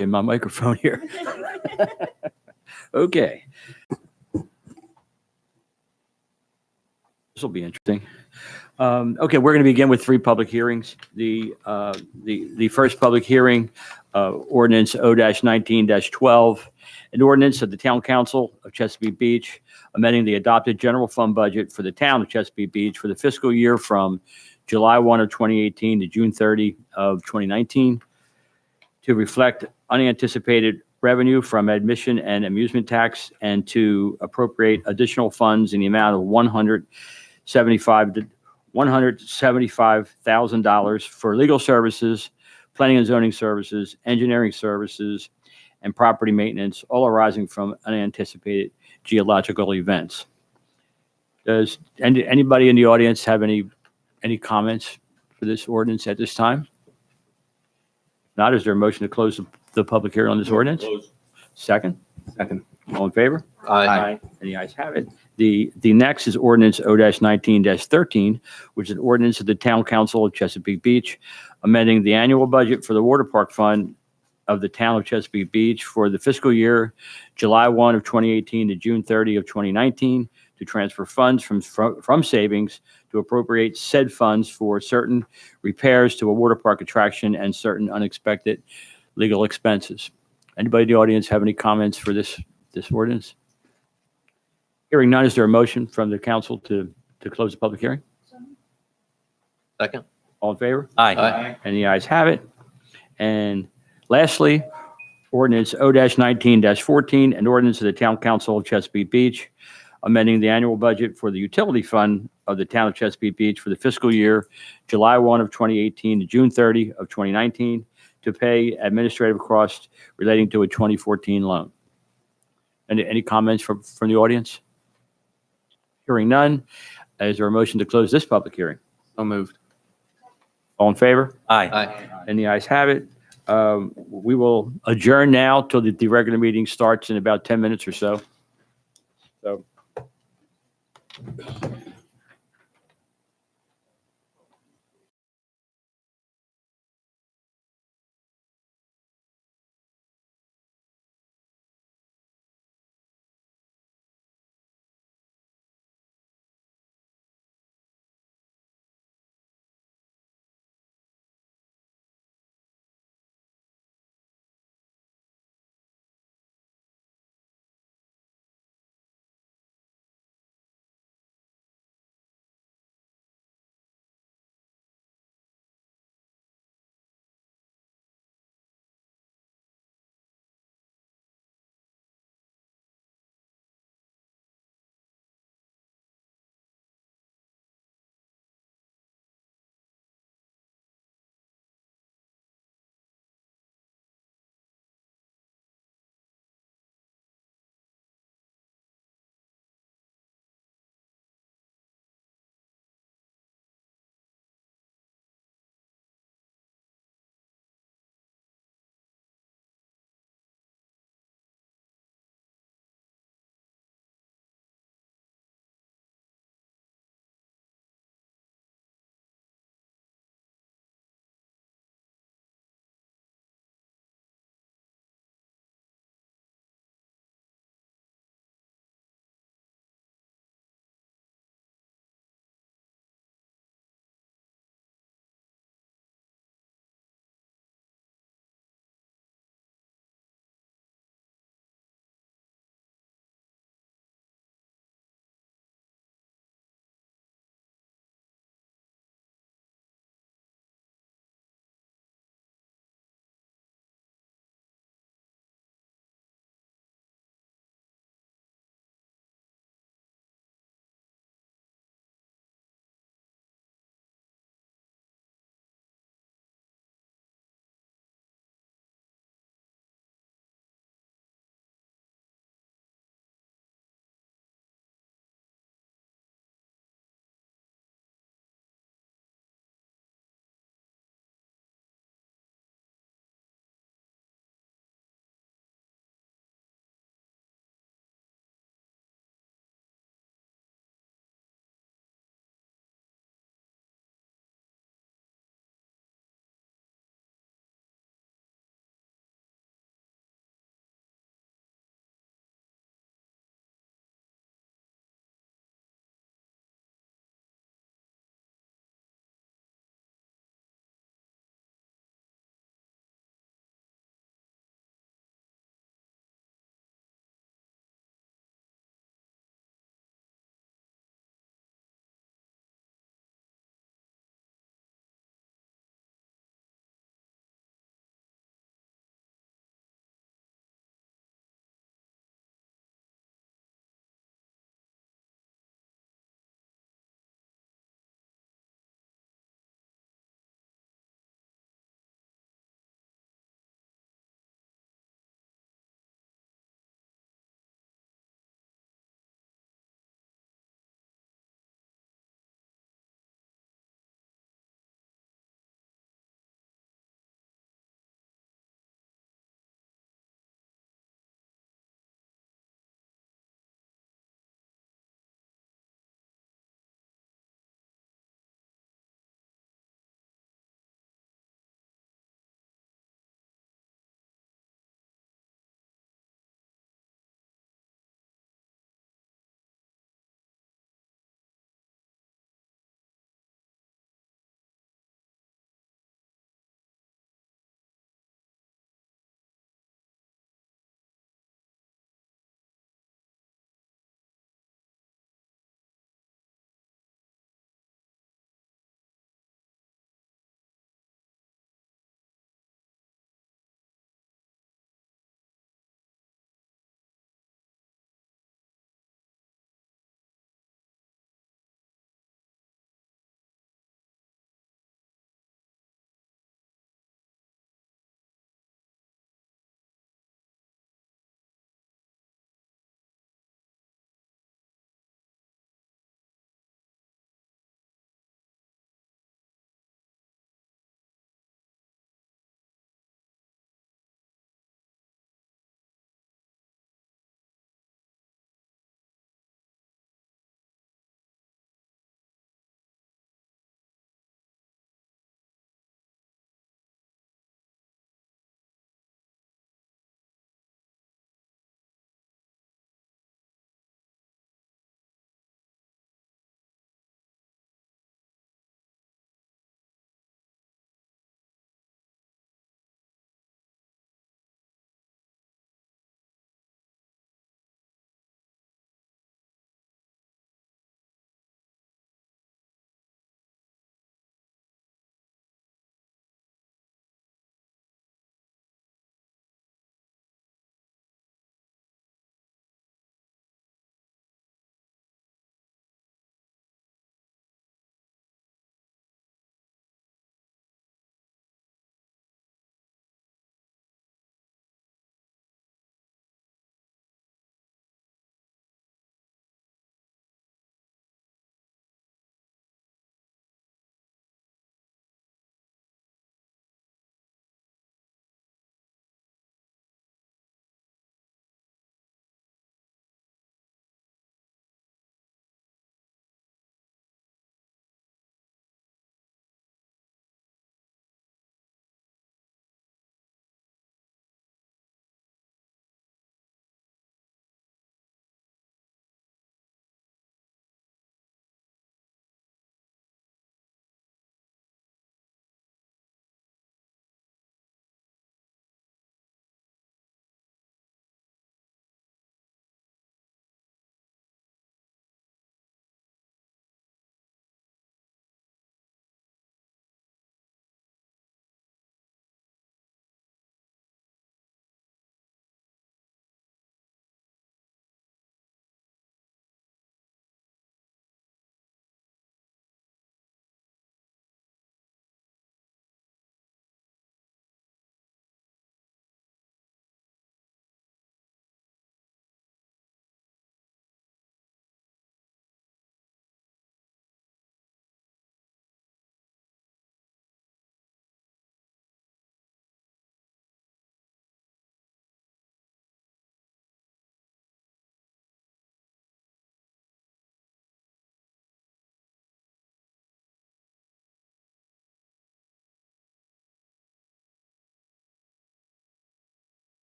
in my microphone here. Okay. This will be interesting. Okay, we're going to begin with 3 public hearings. The first public hearing, ordinance O-19-12, an ordinance of the Town Council of Chesapeake Beach amending the adopted general fund budget for the town of Chesapeake Beach for the fiscal year from July 1 of 2018 to June 30 of 2019 to reflect unanticipated revenue from admission and amusement tax and to appropriate additional funds in the amount of $175,000 for legal services, planning and zoning services, engineering services, and property maintenance, all arising from unanticipated geological events. Does anybody in the audience have any comments for this ordinance at this time? Not, is there a motion to close the public hearing on this ordinance? Second? Second. All in favor? Aye. And the ayes have it. The next is ordinance O-19-13, which is an ordinance of the Town Council of Chesapeake Beach, amending the annual budget for the Water Park Fund of the Town of Chesapeake Beach for the fiscal year July 1 of 2018 to June 30 of 2019 to transfer funds from savings to appropriate said funds for certain repairs to a water park attraction and certain unexpected legal expenses. Anybody in the audience have any comments for this ordinance? Hearing none, is there a motion from the council to close the public hearing? Second. All in favor? Aye. And the ayes have it. And lastly, ordinance O-19-14, an ordinance of the Town Council of Chesapeake Beach, amending the annual budget for the utility fund of the Town of Chesapeake Beach for the fiscal year July 1 of 2018 to June 30 of 2019 to pay administrative costs relating to a 2014 loan. Any comments from the audience? Hearing none, is there a motion to close this public hearing? So moved. All in favor? Aye. And the ayes have it. We will adjourn now till the regular meeting starts in about 10 minutes or so. So.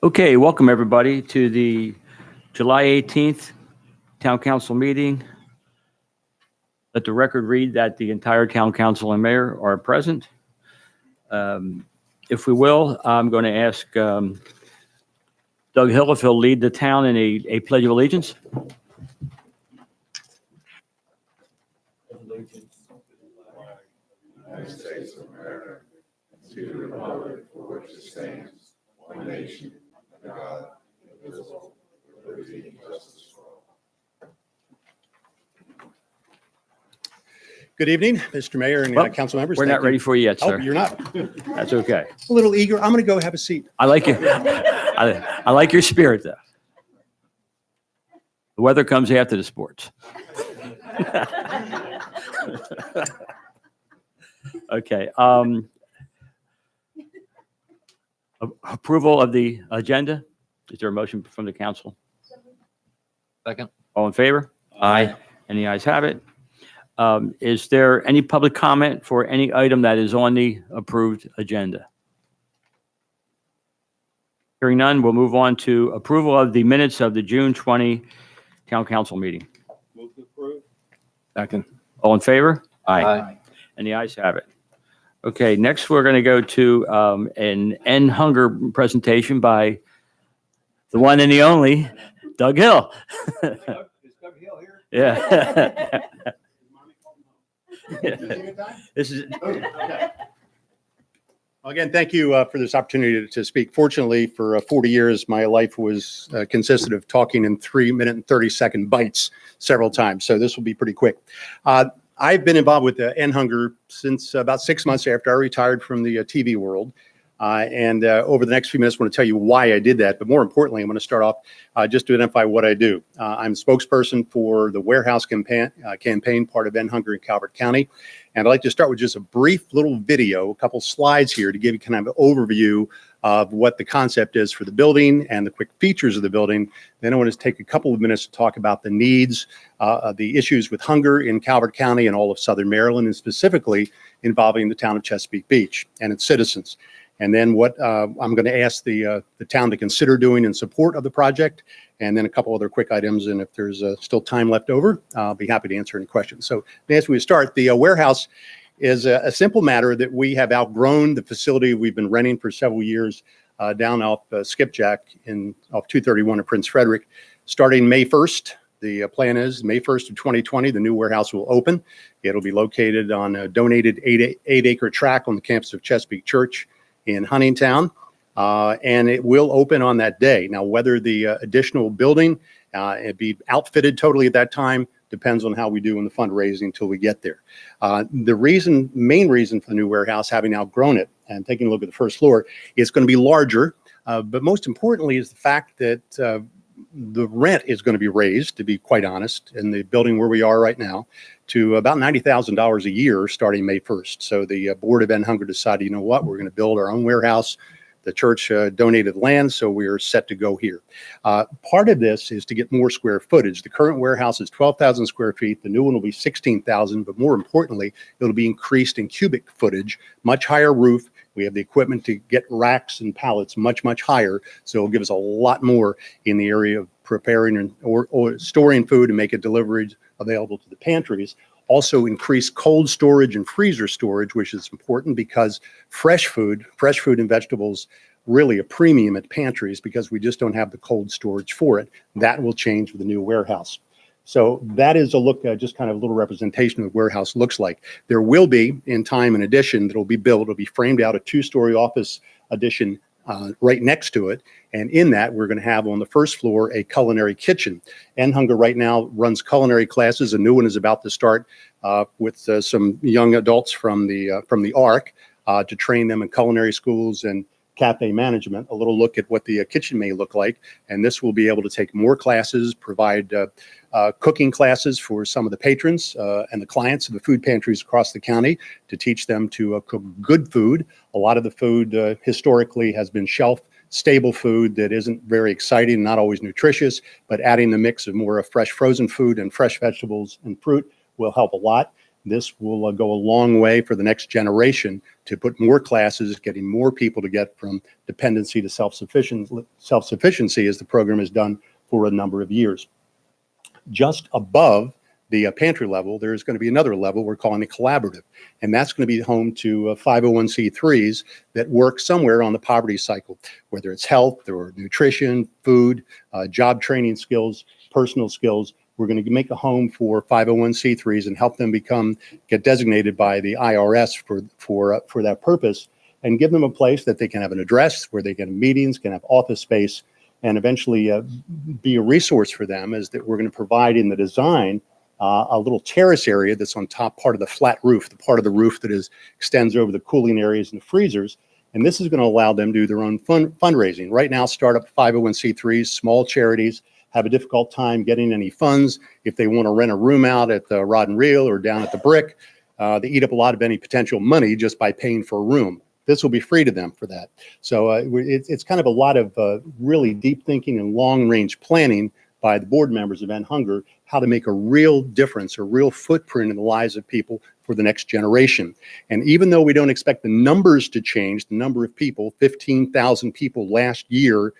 Okay, welcome everybody to the July 18th Town Council meeting. Let the record read that the entire Town Council and Mayor are present. If we will, I'm going to ask Doug Hill if he'll lead the town in a pledge of allegiance. United States of America, to the republic for which it stands, one nation, under God, indivisible, with liberty and justice for all. Good evening, Mr. Mayor and Well, council members. We're Thank not ready you. for you yet, Oh, sir. you're not? That's okay. A little eager. I'm going to go have a seat. I like you. I like your spirit, though. The weather comes after the sports. Okay. Approval of the agenda. Is there a motion from the council? Second. All in favor? Aye. Any ayes have it? Is there any public comment for any item that is on the approved agenda? Hearing none, we'll move on to approval of the minutes of the June 20 Town Council meeting. Move to approve. Second. All in favor? Aye. And the ayes have it. Okay, next we're going to go to an end hunger presentation by the one and the only Doug Hill. Is Doug Hill here? Yeah. Is it a good time? This is, Okay. Well, again, thank you for this opportunity to speak. Fortunately, for 40 years, my life was consisted of talking in 3-minute and 30-second bites several times. So this will be pretty quick. I've been involved with End Hunger since about 6 months after I retired from the TV world. And over the next few minutes, I want to tell you why I did that. But more importantly, I'm going to start off just to identify what I do. I'm a spokesperson for the warehouse campaign part of End Hunger in Calvert County. And I'd like to start with just a brief little video, a couple slides here to give you kind of an overview of what the concept is for the building and the quick features of the building. Then I want to take a couple of minutes to talk about the needs, the issues with hunger in Calvert County and all of Southern Maryland, and specifically involving the town of Chesapeake Beach and its citizens. And then what I'm going to ask the town to consider doing in support of the project, and then a couple other quick items. And if there's still time left over, I'll be happy to answer any questions. So as we start, the warehouse is a simple matter that we have outgrown the facility we've been renting for several years down off Skipjack off 231 of Prince Frederick. Starting May 1st, the plan is May 1st of 2020, the new warehouse will open. It'll be located on a donated 8-acre tract on the campus of Chesapeake Church in Huntingtown, and it will open on that day. Now, whether the additional building it be outfitted totally at that time depends on how we do in the fundraising until we get there. The main reason for the new warehouse, having outgrown it and taking a look at the first floor, is going to be larger, but most importantly is the fact that the rent is going to be raised, to be quite honest, in the building where we are right now, to about $90,000 a year starting May 1st. So the board of End Hunger decided, you know what, we're going to build our own warehouse. The church donated land, so we are set to go here. Part of this is to get more square footage. The current warehouse is 12,000 square feet. The new one will be 16,000, but more importantly, it'll be increased in cubic footage, much higher roof. We have the equipment to get racks and pallets much, much higher. So it'll give us a lot more in the area of preparing or storing food and make it deliveries available to the pantries. Also increase cold storage and freezer storage, which is important because fresh food and vegetables really a premium at pantries because we just don't have the cold storage for it. That will change with the new warehouse. So that is a look, just kind of a little representation of what the warehouse looks like. There will be, in time, an addition that will be built. It'll be framed out, a 2-story office addition right next to it. And in that, we're going to have on the first floor a culinary kitchen. End Hunger right now runs culinary classes. A new one is about to start with some young adults from the ARC to train them in culinary schools and cafe management. A little look at what the kitchen may look like. And this will be able to take more classes, provide cooking classes for some of the patrons and the clients of the food pantries across the county to teach them to cook good food. A lot of the food historically has been shelf-stable food that isn't very exciting, not always nutritious, but adding the mix of more fresh frozen food and fresh vegetables and fruit will help a lot. This will go a long way for the next generation to put more classes, getting more people to get from dependency to self-sufficiency as the program has done for a number of years. Just above the pantry level, there's going to be another level we're calling a collaborative, and that's going to be home to 501c3s that work somewhere on the poverty cycle, whether it's health or nutrition, food, job training skills, personal skills. We're going to make a home for 501c3s and help them get designated by the IRS for that purpose, and give them a place that they can have an address, where they can have meetings, can have office space, and eventually be a resource for them. Is that we're going to provide in the design a little terrace area that's on top part of the flat roof, the part of the roof that extends over the cooling areas and the freezers. And this is going to allow them to do their own fundraising. Right now, startup 501c3s, small charities, have a difficult time getting any funds. If they want to rent a room out at the Rod and Reel or down at the Brick, they eat up a lot of any potential money just by paying for a room. This will be free to them for that. So it's kind of a lot of really deep thinking and long-range planning by the board members of End Hunger, how to make a real difference, a real footprint in the lives of people for the next generation. And even though we don't expect the numbers to change, the number of people, 15,000 people last year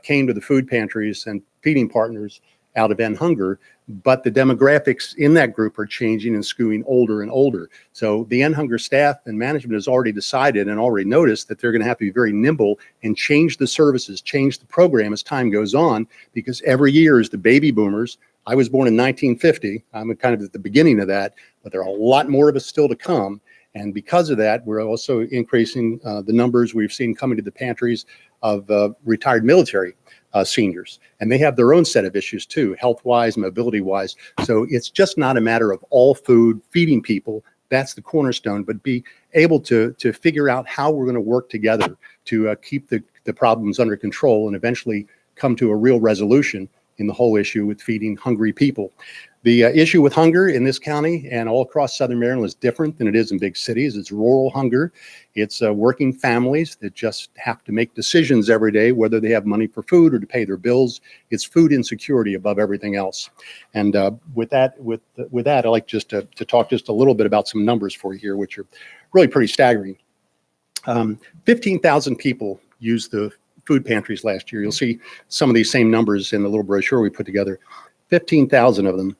came to the food pantries and feeding partners out of End Hunger, but the demographics in that group are changing and skewing older and older. So the End Hunger staff and management has already decided and already noticed that they're going to have to be very nimble and change the services, change the program as time goes on, because every year as the baby boomers, I was born in 1950, I'm kind of at the beginning of that, but there are a lot more of us still to come. And because of that, we're also increasing the numbers we've seen coming to the pantries of retired military seniors. And they have their own set of issues too, health-wise, mobility-wise. So it's just not a matter of all food, feeding people. That's the cornerstone, but be able to figure out how we're going to work together to keep the problems under control and eventually come to a real resolution in the whole issue with feeding hungry people. The issue with hunger in this county and all across Southern Maryland is different than it is in big cities. It's rural hunger. It's working families that just have to make decisions every day, whether they have money for food or to pay their bills. It's food insecurity above everything else. And with that, I'd like just to talk just a little bit about some numbers for you here, which are really pretty staggering. 15,000 people used the food pantries last year. You'll see some of these same numbers in the little brochure we put together. 15,000 of them.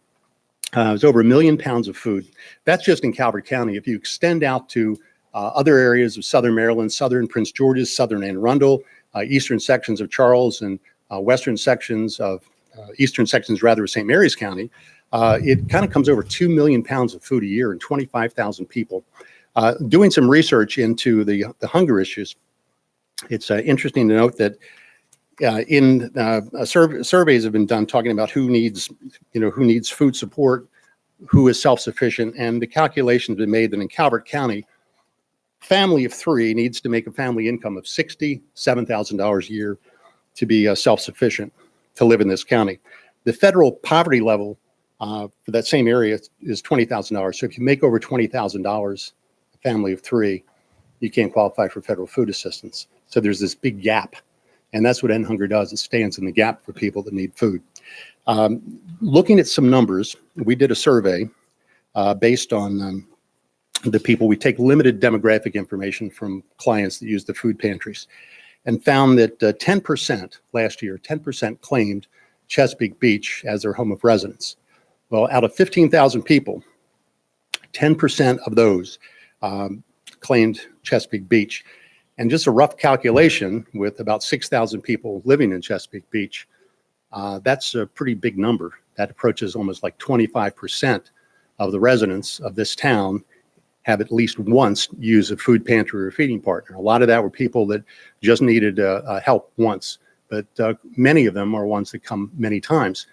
It was over 1 million pounds of food. That's just in Calvert County. If you extend out to other areas of Southern Maryland, Southern Prince George's, Southern Anne Arundel, eastern sections of Charles, and western sections of St. Mary's County, it kind of comes over 2 million pounds of food a year and 25,000 people. Doing some research into the hunger issues, it's interesting to note that surveys have been done talking about who needs food support, who is self-sufficient, and the calculations have been made that in Calvert County, family of three needs to make a family income of $67,000 a year to be self-sufficient to live in this county. The federal poverty level for that same area is $20,000. So if you make over $20,000, a family of three, you can't qualify for federal food assistance. So there's this big gap. And that's what End Hunger does. It stands in the gap for people that need food. Looking at some numbers, we did a survey based on the people. We take limited demographic information from clients that use the food pantries and found that 10% last year, 10% claimed Chesapeake Beach as their home of residence. Well, out of 15,000 people, 10% of those claimed Chesapeake Beach. And just a rough calculation with about 6,000 people living in Chesapeake Beach, that's a pretty big number. That approaches almost like 25% of the residents of this town have at least once used a food pantry or feeding partner. A lot of that were people that just needed help once, but many of them are ones that come many times.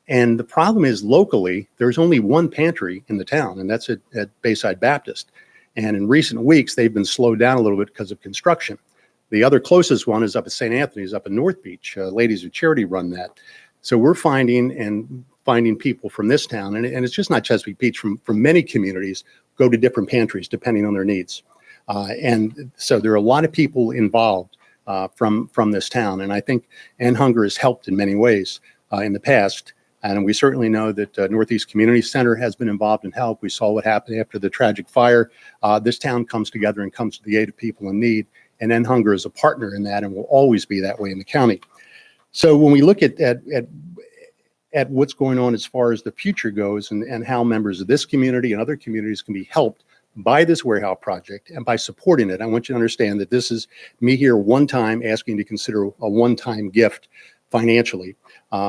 And the problem is locally, there's only one pantry in the town, and that's at Bayside Baptist. And in recent weeks, they've been slowed down a little bit because of construction. The other closest one is up at St. Anthony's, up in North Beach. Ladies of Charity run that. So we're finding people from this town, and it's just not Chesapeake Beach, from many communities, go to different pantries depending on their needs. And so there are a lot of people involved from this town. And I think End Hunger has helped in many ways in the past. And we certainly know that Northeast Community Center has been involved in help. We saw what happened after the tragic fire. This town comes together and comes to the aid of people in need. And End Hunger is a partner in that and will always be that way in the county. So when we look at what's going on as far as the future goes and how members of this community and other communities can be helped by this warehouse project and by supporting it, I want you to understand that this is me here one time asking to consider a one-time gift financially,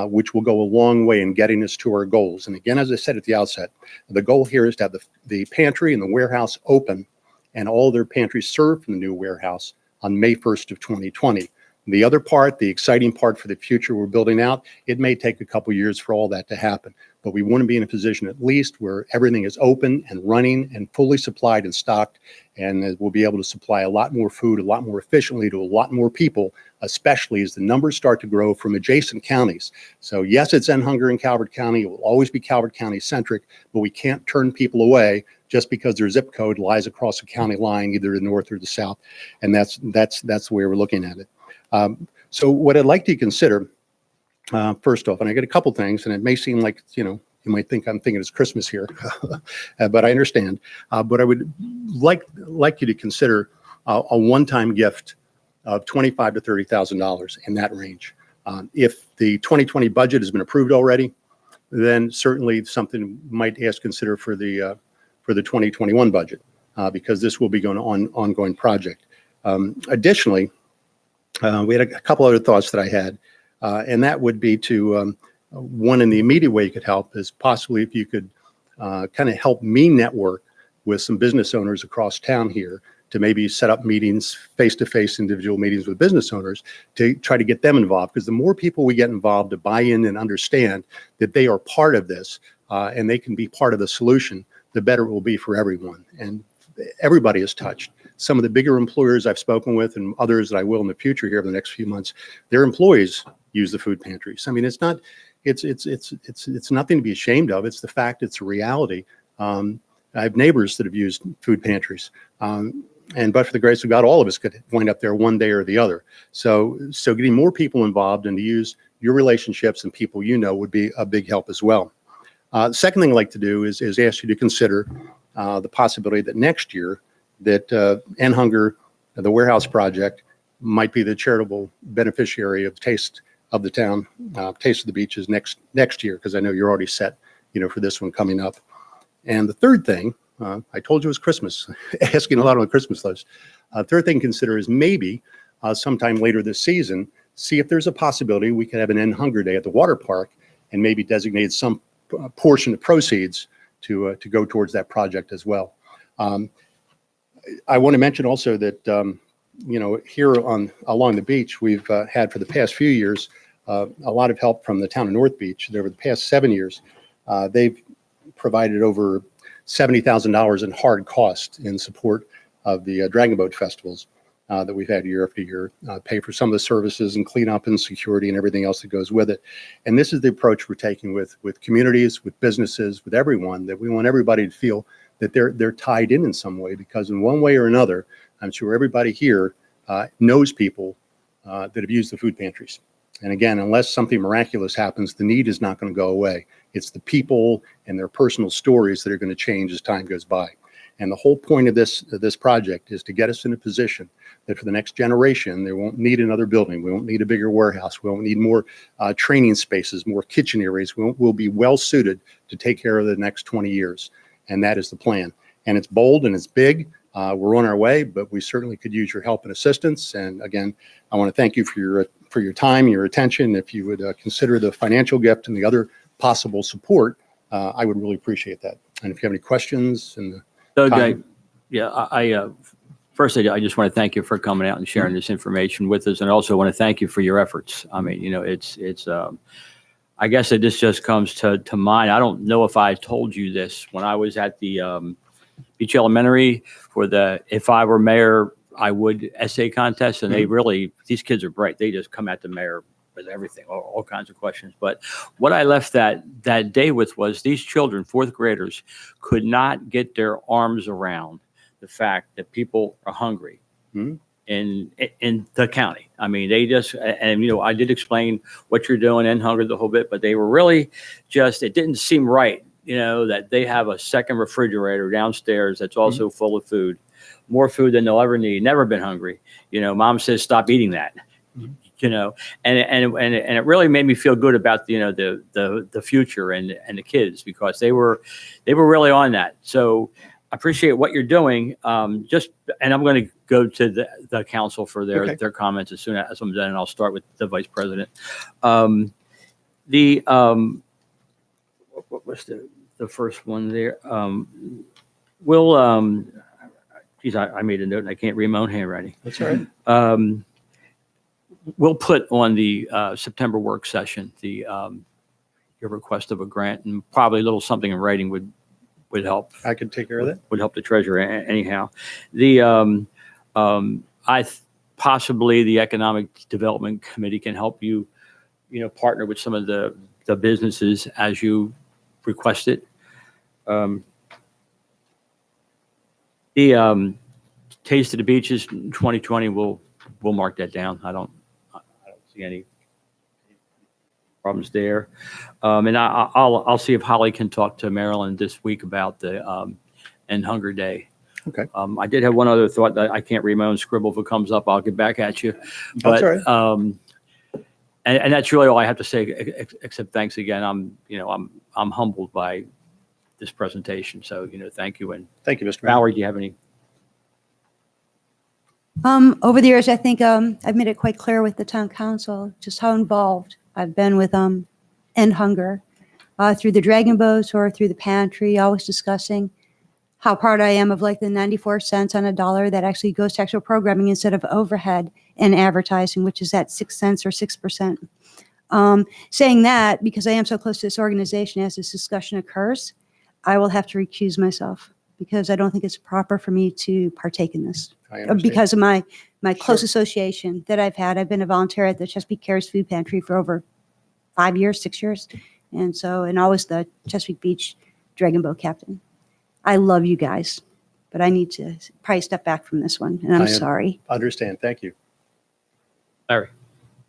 which will go a long way in getting us to our goals. And again, as I said at the outset, the goal here is to have the pantry and the warehouse open and all their pantries served from the new warehouse on May 1st of 2020. The other part, the exciting part for the future we're building out, it may take a couple years for all that to happen, but we want to be in a position at least where everything is open and running and fully supplied and stocked, and we'll be able to supply a lot more food, a lot more efficiently to a lot more people, especially as the numbers start to grow from adjacent counties. So yes, it's End Hunger in Calvert County. It will always be Calvert County centric, but we can't turn people away just because their zip code lies across the county line, either the north or the south. And that's the way we're looking at it. So what I'd like to consider, first off, and I got a couple things, and it may seem like, you might think I'm thinking it's Christmas here, but I understand. But I would like you to consider a one-time gift of $25,000 to $30,000 in that range. If the 2020 budget has been approved already, then certainly something might consider for the 2021 budget, because this will be going on ongoing project. Additionally, we had a couple other thoughts that I had, and that would be to, one in the immediate way you could help is possibly if you could kind of help me network with some business owners across town here to maybe set up meetings, face-to-face individual meetings with business owners to try to get them involved. Because the more people we get involved to buy in and understand that they are part of this and they can be part of the solution, the better it will be for everyone. And everybody is touched. Some of the bigger employers I've spoken with and others that I will in the future here in the next few months, their employees use the food pantries. I mean, it's nothing to be ashamed of. It's the fact, it's a reality. I have neighbors that have used food pantries. And but for the grace of God, all of us could wind up there one day or the other. So getting more people involved and to use your relationships and people would be a big help as well. The second thing I'd like to do is ask you to consider the possibility that next year that End Hunger, the warehouse project, might be the charitable beneficiary of Taste of the Town, Taste of the Beaches next year, because I know you're already set, for this one coming up. And the third thing, I told you it was Christmas, asking a lot on the Christmas list. Third thing to consider is maybe sometime later this season, see if there's a possibility we could have an End Hunger Day at the water park and maybe designate some portion of proceeds to go towards that project as well. I want to mention also that, here along the beach, we've had for the past few years a lot of help from the town of North Beach. Over the past 7 years, they've provided over $70,000 in hard cost in support of the Dragon Boat festivals that we've had year after year, pay for some of the services and cleanup and security and everything else that goes with it. And this is the approach we're taking with communities, with businesses, with everyone, that we want everybody to feel that they're tied in some way, because in one way or another, I'm sure everybody here knows people that have used the food pantries. And again, unless something miraculous happens, the need is not going to go away. It's the people and their personal stories that are going to change as time goes by. And the whole point of this project is to get us in a position that for the next generation, they won't need another building. We won't need a bigger warehouse. We won't need more training spaces, more kitchen areas. We'll be well suited to take care of the next 20 years. And that is the plan. And it's bold and it's big. We're on our way, but we certainly could use your help and assistance. And again, I want to thank you for your time, your attention. If you would consider the financial gift and the other possible support, I would really appreciate that. And if you have any questions and Doug, time. First, I just want to thank you for coming out and sharing this information with us, and also want to thank you for your efforts. I mean, it's. I guess this just comes to mind. I don't know if I told you this when I was at the Beach Elementary for the "If I Were Mayor, I Would" essay contest, and these kids are bright. They just come at the mayor with everything, all kinds of questions. But what I left that day with was these children, fourth graders, could not get their arms around the fact that people are hungry. Mm-hmm. in the county. I mean, they just, and you know, I did explain what you're doing in Hunger the whole bit, but they were really just, it didn't seem right, you know, that they have a second refrigerator downstairs that's also full of food, more food than they'll ever need. Never been hungry. You know, mom says, stop eating that. You know, and it really made me feel good about, you know, the future and the kids, because they were really on that. So I appreciate what you're doing. And I'm going to go to the council for their comments as soon as I'm done, and I'll start with the vice president. What was the first one there? Geez, I made a note and I can't read my own handwriting. That's all right. We'll put on the September work session your request of a grant, and probably a little something in writing would help. I could take care of that. Would help the treasurer anyhow. Possibly the Economic Development Committee can help you, you know, partner with some of the businesses as you request it. The Taste of the Beaches 2020, we'll mark that down. I don't see any problems there. And I'll see if Holly can talk to Marilyn this week about the End Hunger Day. Okay. I did have one other thought that I can't read my own scribble. If it comes up, I'll get back at you. But, That's all right. And that's really all I have to say, except thanks again. I'm humbled by this presentation. So, you know, thank you. And Thank you, Mr. Mayor. Valerie, do you have any? Over the years, I think I've made it quite clear with the town council just how involved I've been with End Hunger through the Dragon Boats or through the pantry, always discussing how proud I am of like the 94 cents on a dollar that actually goes to actual programming instead of overhead and advertising, which is at 6 cents or 6%. Saying that, because I am so close to this organization, as this discussion occurs, I will have to recuse myself because I don't think it's proper for me to partake in this. I understand. Because of my close Sure. association that I've had. I've been a volunteer at the Chesapeake Cares Food Pantry for over 5 years, 6 years. And always the Chesapeake Beach Dragon Boat captain. I love you guys, but I need to probably step back from this one, and I I'm am- sorry. Understand. Thank you. Larry?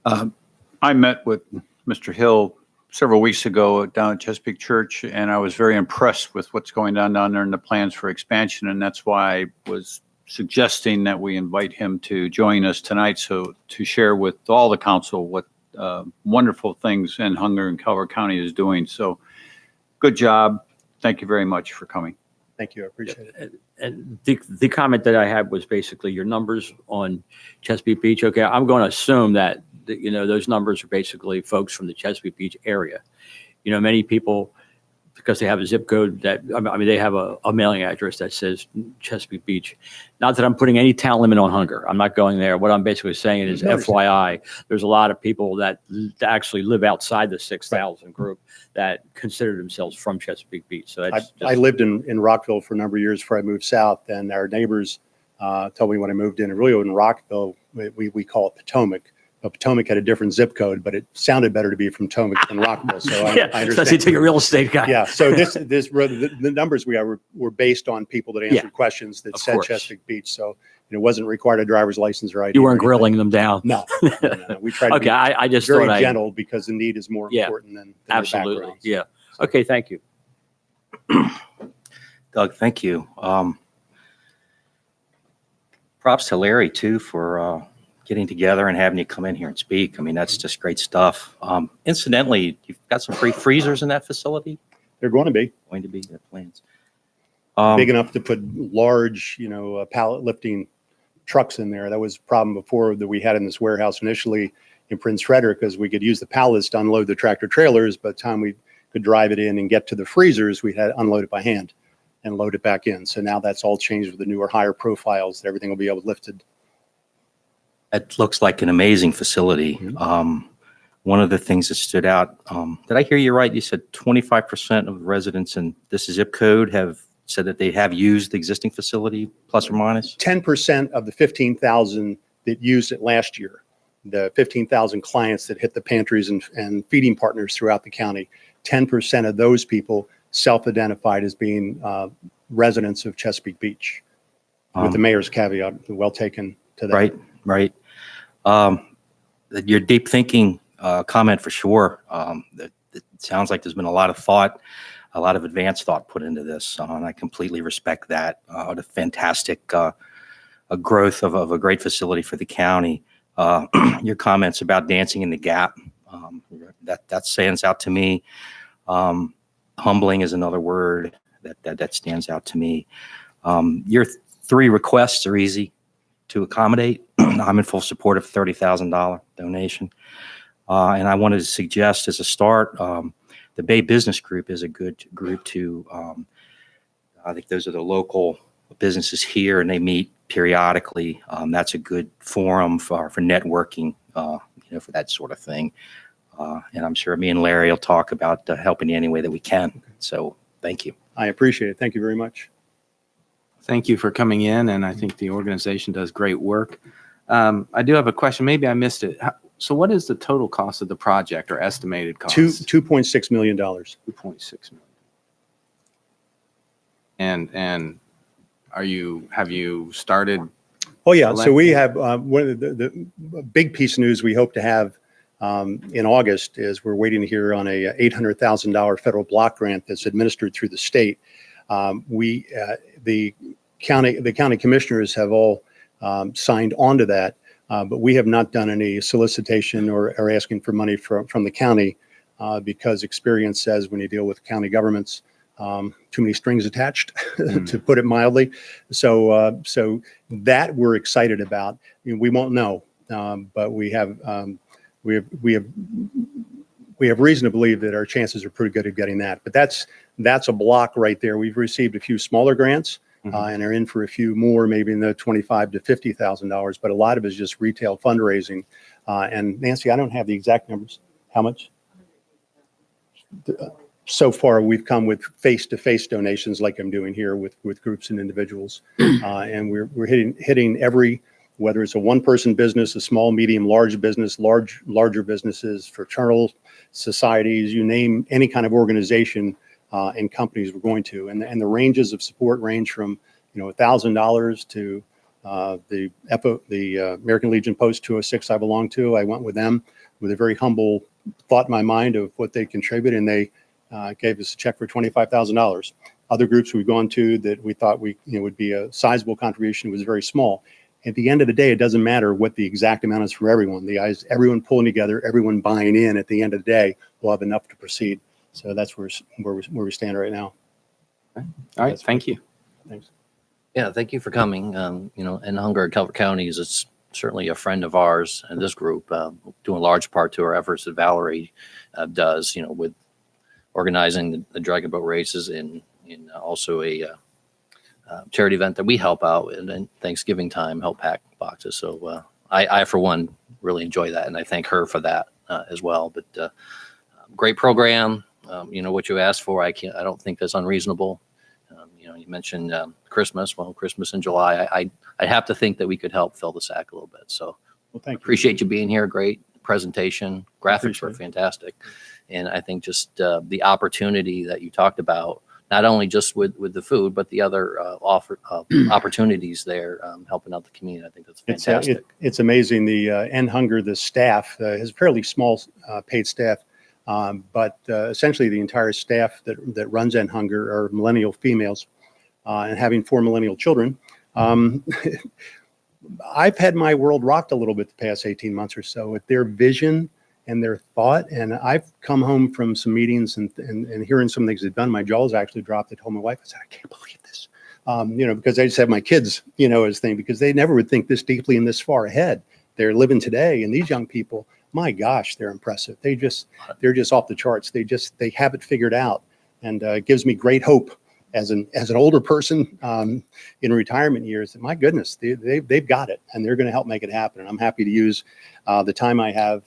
I met with Mr. Hill several weeks ago down at Chesapeake Church, and I was very impressed with what's going on down there and the plans for expansion, and that's why I was suggesting that we invite him to join us tonight, so to share with all the council what wonderful things End Hunger in Calvert County is doing. So good job. Thank you very much for coming. Thank you. I appreciate it. And the comment that I had was basically your numbers on Chesapeake Beach. Okay, I'm going to assume that, you know, those numbers are basically folks from the Chesapeake Beach area. You know, many people, because they have a zip code that, I mean, they have a mailing address that says Chesapeake Beach. Not that I'm putting any town limit on Hunger. I'm not going there. What I'm basically saying is, No, FYI, there's a lot of people that actually live outside the 6,000 group that consider themselves from Chesapeake Beach. So that's I lived in Rockville for a number of years before I moved south, and our neighbors told me when I moved in, it really wasn't Rockville, we call it Potomac. But Potomac had a different zip code, but it sounded better to be from Potomac than Rockville. So I especially understand. to a real estate guy. Yeah, so the numbers we got were based on people that answered questions that of said course. Chesapeake Beach. So it wasn't required a driver's license or ID. You or weren't anything. grilling them down. No. We tried to Okay, be I just very thought gentle because the need is more Yeah, important than their absolutely. backgrounds. Yeah. Okay, thank you. Doug, thank you. Props to Larry too for getting together and having you come in here and speak. I mean, that's just great stuff. Incidentally, you've got some free freezers in that facility? They're going to be The plans. big enough to put large, pallet lifting trucks in there. That was a problem before that we had in this warehouse initially in Prince Frederick, because we could use the pallets to unload the tractor trailers. By the time we could drive it in and get to the freezers, we had to unload it by hand and load it back in. So now that's all changed with the newer, higher profiles. Everything will be able to lifted. It looks like an amazing facility. One of the things that stood out, did I hear you right? You said 25% of residents in this zip code have said that they have used the existing facility, plus or minus? 10% of the 15,000 that used it last year, the 15,000 clients that hit the pantries and feeding partners throughout the county, 10% of those people self-identified as being residents of Chesapeake Beach. With the mayor's caveat, well taken, to that. Right, right. Your deep thinking comment for sure. It sounds like there's been a lot of thought, a lot of advanced thought put into this, and I completely respect that. The fantastic a growth of a great facility for the county. Your comments about dancing in the gap, that stands out to me. Humbling is another word that stands out to me. Your three requests are easy to accommodate. I'm in full support of $30,000 donation. And I wanted to suggest as a start, the Bay Business Group is a good group to, I think those are the local businesses here and they meet periodically. That's a good forum for networking, for that sort of thing. And I'm sure me and Larry will talk about helping you any way that we can. So thank you. I appreciate it. Thank you very much. Thank you for coming in, and I think the organization does great work. I do have a question. Maybe I missed it. So what is the total cost of the project or estimated cost? $2.6 million. 2.6 million. And have you started? Oh, yeah. So we collecting? have, one of the big piece of news we hope to have in August is we're waiting to hear on a $800,000 federal block grant that's administered through the state. The county commissioners have all signed on to that, but we have not done any solicitation or asking for money from the county because experience says when you deal with county governments, too many strings attached, to put it mildly. So that we're excited about. We won't know, but we have reason to believe that our chances are pretty good at getting that. But that's a block right there. We've received a few smaller grants and are in for a few more, maybe in the $25,000 to $50,000. But a lot of it is just retail fundraising. And Nancy, I don't have the exact numbers. How much? So far, we've come with face-to-face donations like I'm doing here with groups and individuals. And we're hitting every, whether it's a one-person business, a small, medium, large business, larger businesses, fraternal societies, you name any kind of organization and companies we're going to. And the ranges of support range from, $1,000 to the American Legion Post 206 I belong to. I went with them with a very humble thought in my mind of what they contribute, and they gave us a check for $25,000. Other groups we've gone to that we thought would be a sizable contribution was very small. At the end of the day, it doesn't matter what the exact amount is for everyone. Everyone pulling together, everyone buying in. At the end of the day, we'll have enough to proceed. So that's where we stand right now. All right. Thank you. Thanks. Yeah, thank you for coming. And Hunger at Calvert County is certainly a friend of ours and this group, due in large part to our efforts that Valerie does, with organizing the Dragon Boat races and also a charity event that we help out and then Thanksgiving time help pack boxes. So I for one really enjoy that, and I thank her for that as well. But great program. What you asked for, I don't think that's unreasonable. You mentioned Christmas. Well, Christmas in July. I have to think that we could help fill the sack a little bit. So Well, thank you. appreciate you being here. Great presentation. Graphics were Appreciate it. fantastic. And I think just the opportunity that you talked about, not only just with the food, but the other opportunities there, helping out the community. I think that's fantastic. It's amazing. The End Hunger, the staff has fairly small paid staff, but essentially the entire staff that runs End Hunger are millennial females, and having 4 millennial children. I've had my world rocked a little bit the past 18 months or so with their vision and their thought. And I've come home from some meetings and hearing some things they've done. My jaw's actually dropped. I told my wife, I said, I can't believe this. Because I just have my kids, as thing, because they never would think this deeply and this far ahead. They're living today. And these young people, my gosh, they're impressive. They're just off the charts. They have it figured out. And it gives me great hope as an older person in retirement years, that my goodness, they've got it and they're going to help make it happen. And I'm happy to use the time I have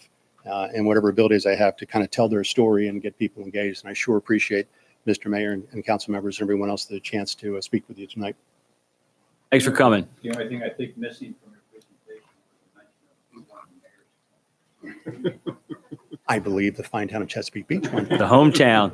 and whatever abilities I have to kind of tell their story and get people engaged. And I sure appreciate Mr. Mayor and council members and everyone else the chance to speak with you tonight. Thanks for coming. The only thing I think missing from your presentation was I believe the fine town of Chesapeake Beach one. The hometown.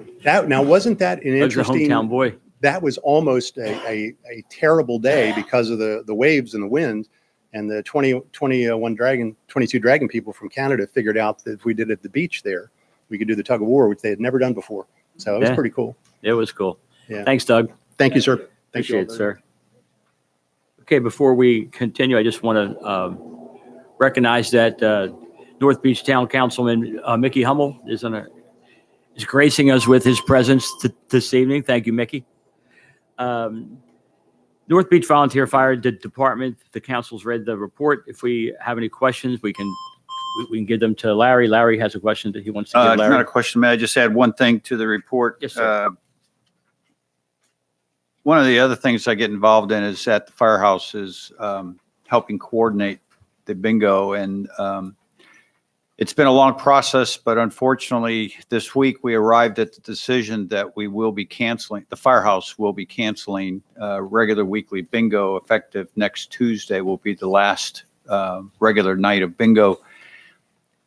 Wasn't that an That's the interesting? hometown boy. That was almost a terrible day because of the waves and the wind. And the 22 Dragon people from Canada figured out that if we did it at the beach there, we could do the tug of war, which they had never done before. So it was Yeah. pretty cool. It was cool. Yeah. Thanks, Doug. Thank you, sir. Thank you Appreciate all it, very sir. Okay, before we continue, I just want to recognize that North Beach Town Councilman Mickey Hummel is gracing us with his presence this evening. Thank you, Mickey. North Beach Volunteer Fire Department, the council's read the report. If we have any questions, we can give them to Larry. Larry has a question that he wants to give It's not Larry. a question, may I just add one thing to the report? Yes, sir. One of the other things I get involved in is at the firehouse is helping coordinate the bingo. And it's been a long process, but unfortunately, this week we arrived at the decision that we will be canceling, the firehouse will be canceling regular weekly bingo effective next Tuesday will be the last regular night of bingo.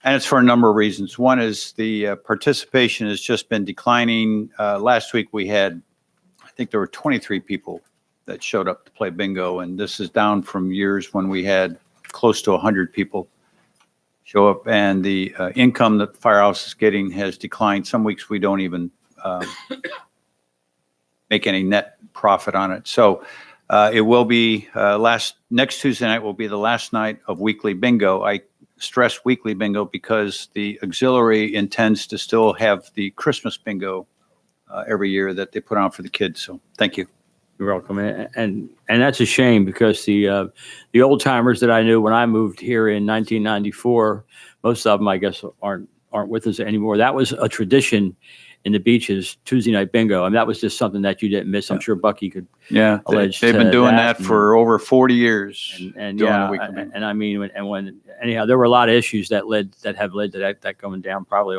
And it's for a number of reasons. One is the participation has just been declining. Last week we had, I think there were 23 people that showed up to play bingo. And this is down from years when we had close to 100 people show up. And the income that the firehouse is getting has declined. Some weeks we don't even make any net profit on it. So it will be next Tuesday night will be the last night of weekly bingo. I stress weekly bingo because the auxiliary intends to still have the Christmas bingo every year that they put on for the kids. So thank you. You're welcome. And that's a shame because the old timers that I knew when I moved here in 1994, most of them, I guess, aren't with us anymore. That was a tradition in the beaches, Tuesday night bingo. I mean, that was just something that you didn't miss. I'm sure Bucky could. Yeah, Alleged they've been doing that that for over 40 years. And doing yeah, the weekly bingo. and I mean, when anyhow, there were a lot of issues that have led to that going down. Probably,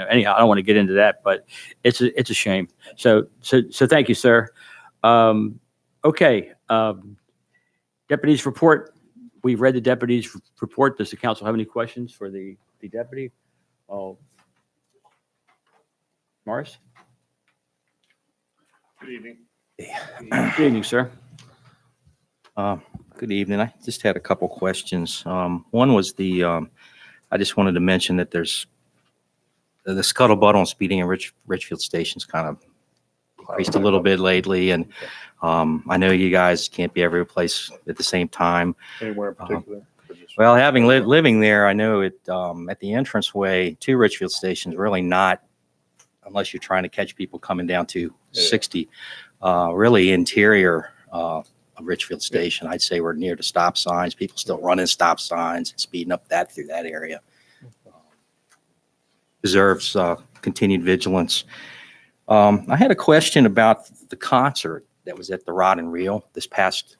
anyhow, I don't want to get into that, but it's a shame. So thank you, sir. Okay, deputies report. We've read the deputies report. Does the council have any questions for the deputy? Morris? Good evening. Good evening, sir. Good evening. I just had a couple questions. One was I just wanted to mention that there's the scuttlebutt on speeding in Richfield Station's kind of increased a little bit lately. And I know you guys can't be every place at the same time. Anywhere in particular? Well, having living there, I know it at the entranceway to Richfield Station is really not, unless you're trying to catch people coming down to 60, really interior of Richfield Station. I'd say we're near the stop signs. People still running stop signs and speeding up through that area. Deserves continued vigilance. I had a question about the concert that was at the Rod and Reel it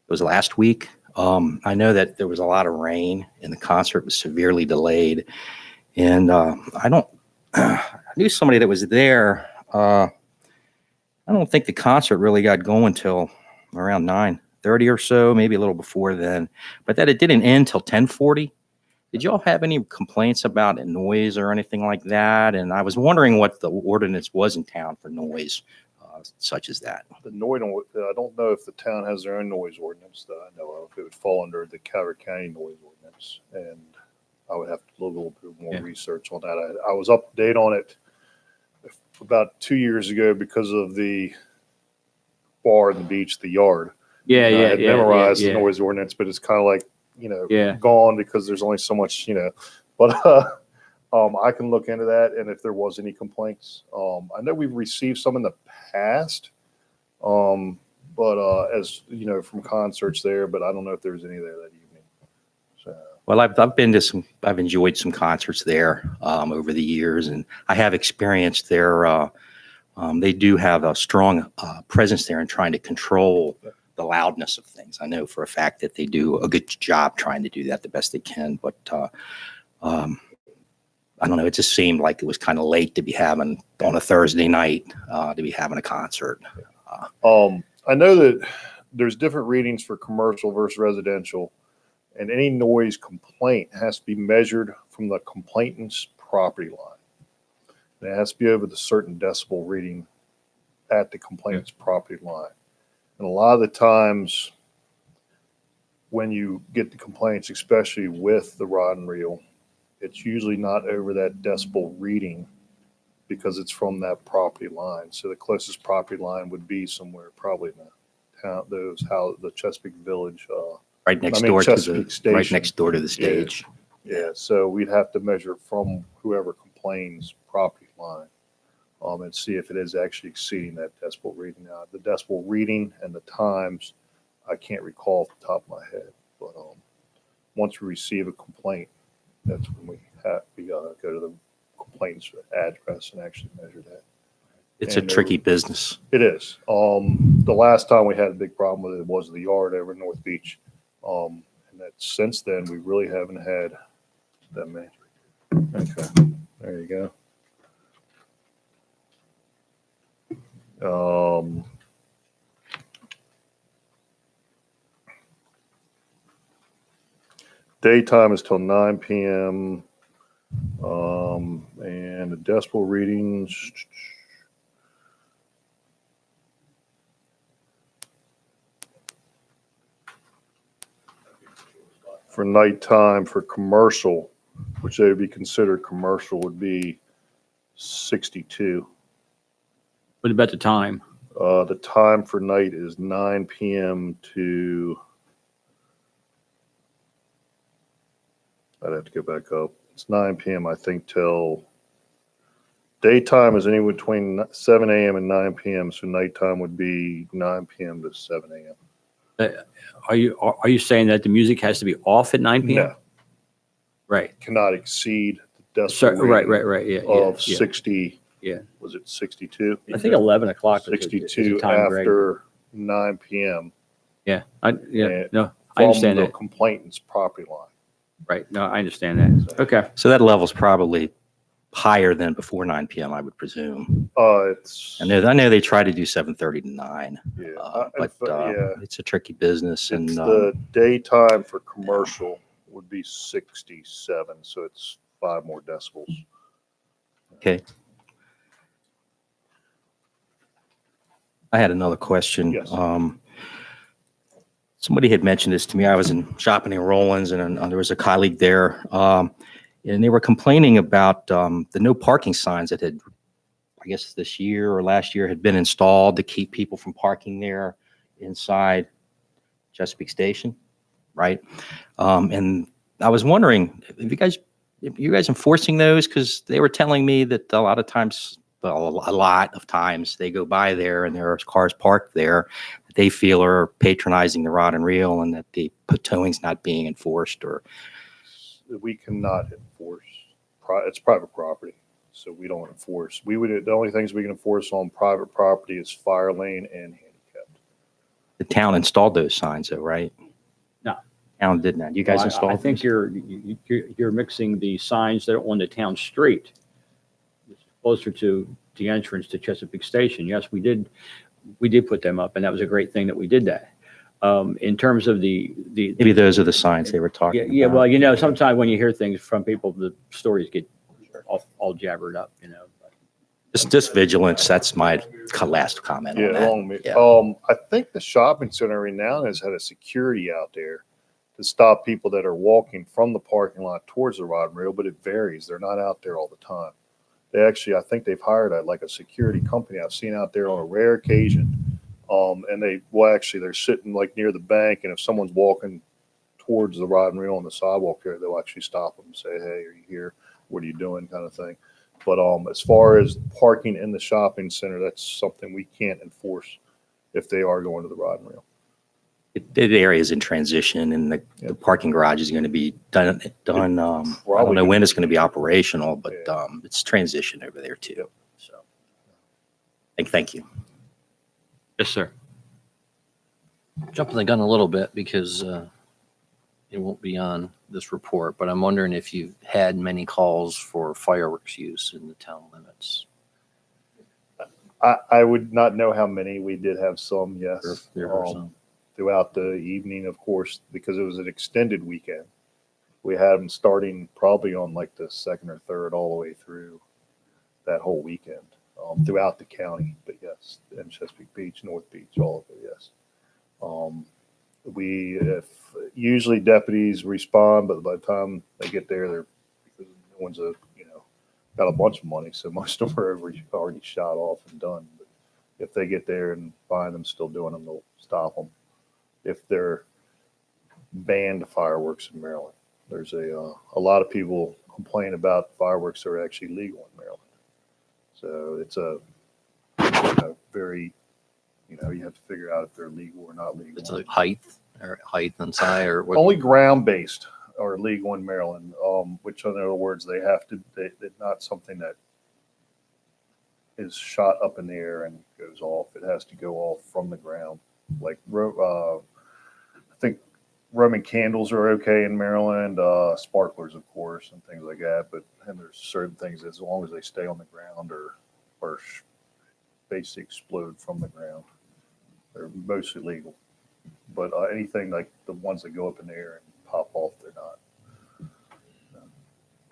was last week. I know that there was a lot of rain and the concert was severely delayed. And I knew somebody that was there. I don't think the concert really got going till around 9:30 or so, maybe a little before then, but that it didn't end till 10:40. Did y'all have any complaints about noise or anything like that? And I was wondering what the ordinance was in town for noise, such as that. The noise, I don't know if the town has their own noise ordinance that I know of. It would fall under the Calvert County noise ordinance. And I would have to do a little bit more research on that. I was up to date on it about 2 years ago because of the bar in the beach, the yard. I had memorized the noise ordinance, but it's kind of like, gone because there's only so much, but I can look into that. And if there was any complaints, I know we've received some in the past, but as you know, from concerts there, but I don't know if there was any there that evening. So. Well, I've enjoyed some concerts there over the years, and I have experienced they do have a strong presence there in trying to control the loudness of things. I know for a fact that they do a good job trying to do that the best they can, but I don't know, it just seemed like it was kind of late to be having on a Thursday night to be having a concert. I know that there's different readings for commercial versus residential. And any noise complaint has to be measured from the complainant's property line. And it has to be over the certain decibel reading at the complainant's property line. And a lot of the times when you get the complaints, especially with the rod and reel, it's usually not over that decibel reading because it's from that property line. So the closest property line would be somewhere probably in the town, the Chesapeake Village. Right next I mean, door to Chesapeake the, right Station. next door to the stage. Yeah, so we'd have to measure from whoever complains property line, and see if it is actually exceeding that decibel reading. Now, the decibel reading and the times, I can't recall off the top of my head, but, once we receive a complaint, that's when we go to the complaints address and actually measure that. It's a And tricky business. It is. The last time we had a big problem with it was the yard over in North Beach. And that since then, we really haven't had that many. Okay, there you go. Daytime is till 9 p.m. And the decibel readings. For nighttime for commercial, which they would be considered commercial, would be 62. What about the time? The time for night is 9 p.m. to, I'd have to go back up. It's 9 p.m. I think till, daytime is anywhere between 7 a.m. and 9 p.m. So nighttime would be 9 p.m. to 7 a.m. Are you saying that the music has to be off at 9 p.m.? No, Right. cannot exceed the So, decibel right, rating right. Yeah, of yeah. 60. Yeah. Was it 62? I think 11 o'clock is a 62 time, Greg. after 9 p.m. Yeah, Yeah. no, I understand From the that. complainant's property line. Right, no, I understand that. Okay. So that level's probably higher than before 9 p.m., I would presume. It's, I know they try to do 7:30 to 9, yeah, but yeah, it's a tricky business. And it's the daytime for commercial would be 67, so it's 5 more decibels. okay. I had another question. Yes. Somebody had mentioned this to me. I was shopping in Rollins, and there was a colleague there, and they were complaining about the no parking signs that had, I guess this year or last year, had been installed to keep people from parking there inside Chesapeake Station, right? And I was wondering, if you guys enforcing those? Because they were telling me that a lot of times, well, a lot of times they go by there and there are cars parked there that they feel are patronizing the rod and reel, and that the towing's not being enforced. Or We cannot enforce, it's private property, so we don't enforce. The only things we can enforce on private property is fire lane and handicapped. the town installed those signs, though, right? No. Town did not. You guys Well, installed? I think those? you're mixing the signs that are on the town street, closer to the entrance to Chesapeake Station. Yes, we did put them up, and that was a great thing that we did that. In terms of Maybe those are the signs they were talking about. yeah, well, sometimes when you hear things from people, the stories get all jabbered up, Just vigilance. That's my last comment Yeah, on that. along, Yeah. I think the shopping center every now and then has had a security out there to stop people that are walking from the parking lot towards the rod and reel, but it varies. They're not out there all the time. They actually, I think they've hired a security company I've seen out there on a rare occasion. And they're sitting like near the bank, and if someone's walking towards the rod and reel on the sidewalk there, they'll actually stop them and say, "Hey, are you here? What are you doing?" kind of thing. But as far as parking in the shopping center, that's something we can't enforce if they are going to the rod and reel. The area is in transition, and the parking garage is going to be done. I don't know when it's going to be operational, but it's transition over there too. Yep. So, thank you. Yes, sir. Jumping the gun a little bit because it won't be on this report, but I'm wondering if you've had many calls for fireworks use in the town limits. I would not know how many. We did have some, yes. There are some. Throughout the evening, of course, because it was an extended weekend. We had them starting probably on like the second or third all the way through that whole weekend, throughout the county. But yes, in Chesapeake Beach, North Beach, all of it, yes. usually deputies respond, but by the time they get there, they're, because no one's got a bunch of money, so most of them are already shot off and done. But if they get there and find them still doing them, they'll stop them. If they're banned fireworks in Maryland, there's a lot of people complain about fireworks that are actually legal in Maryland. So it's a very, you have to figure out if they're legal or not legal. It's like height and size or what? Only ground-based are legal in Maryland, which in other words, they're not something that is shot up in the air and goes off. It has to go off from the ground. Like, I think Roman candles are okay in Maryland, sparklers, of course, and things like that. And there's certain things, as long as they stay on the ground or basically explode from the ground, they're mostly legal. But anything like the ones that go up in the air and pop off, they're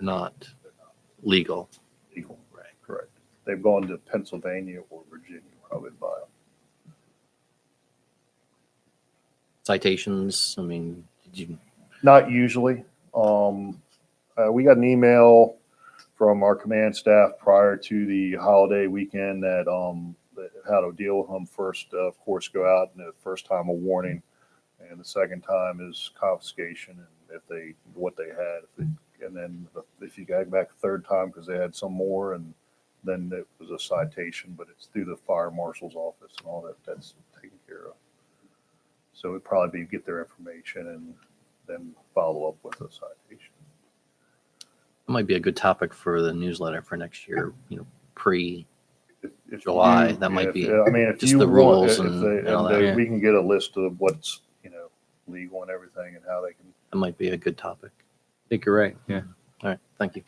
not Legal. legal. Right. Correct. They've gone to Pennsylvania or Virginia where I would buy them. Citations, I mean, did you, Not usually. We got an email from our command staff prior to the holiday weekend that how to deal with them. First, of course, go out, and the first time a warning, and the second time is confiscation, and what they had, and then if you go back a third time because they had some more, and then it was a citation, but it's through the fire marshal's office and all that. That's taken care of. So it'd probably be get their information and then follow up with a citation. it might be a good topic for the newsletter for next year, pre If July, you- that might if- be I mean, if just you the want- rules if and they- all and that. we can get a list of what's legal and everything and how they can. That might be a good topic. I think you're right. Yeah. All right, thank you.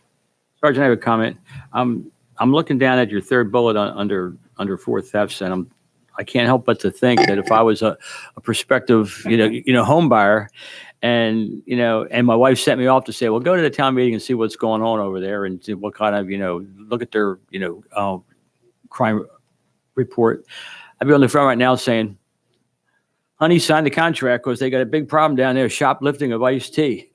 Sergeant, I have a comment. I'm looking down at your third bullet under four thefts, and I can't help but to think that if I was a prospective, home buyer, and and my wife sent me off to say, well, go to the town meeting and see what's going on over there, and see what kind of look at their crime report. I'd be on the phone right now saying, honey, sign the contract because they got a big problem down there shoplifting of iced tea.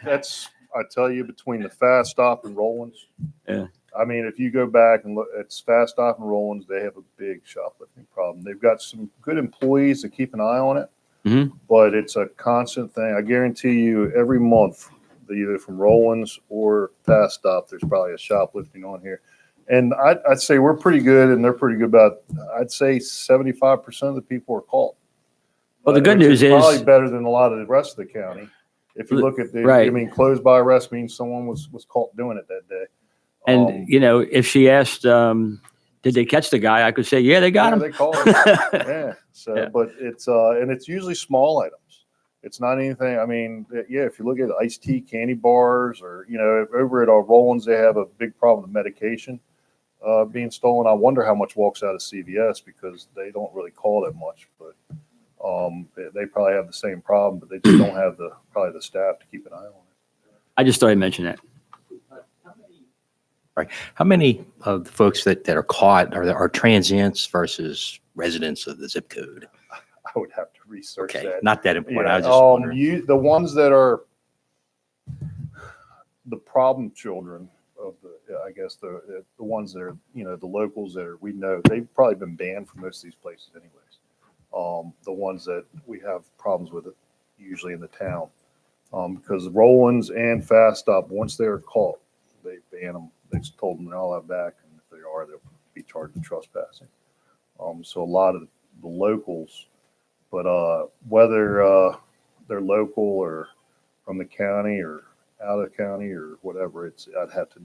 That's I tell you, between the Fast Stop and Rollins. Yeah. I mean, if you go back and look, it's Fast Stop and Rollins, they have a big shoplifting problem. They've got some good employees that keep an eye on it, Mhm. but it's a constant thing. I guarantee you, every month, either from Rollins or Fast Stop, there's probably a shoplifting on here. And I'd say we're pretty good, and they're pretty good about. I'd say 75% of the people are caught. Well, the good Which news is probably better than a lot of the rest of the county. If you look at Right. I mean, closed by arrest means someone was caught doing it that day. And if she asked, did they catch the guy? I could say, yeah, they got yeah, him. they call it. Yeah. So, Yeah. but it's usually small items. It's not anything. I mean, yeah, if you look at iced tea, candy bars, or over at our Rollins, they have a big problem with medication being stolen. I wonder how much walks out of CVS because they don't really call that much, but they probably have the same problem, but they just don't have probably the staff to keep an eye on it. I just thought I'd mention that. Right. How many of the folks that are caught are transients versus residents of the zip code? I would have to research Okay, that. not that important. I Yeah, was just wondering. the ones that are the problem children of I guess the ones that are, the locals that we know, they've probably been banned from most of these places anyways. The ones that we have problems with it usually in the town, because Rollins and Fast Stop, once they're caught, they ban them. They just told them they're all out back, and if they are, they'll be charged with trespassing. So a lot of the locals, but whether they're local or from the county or out of the county or whatever, I'd have to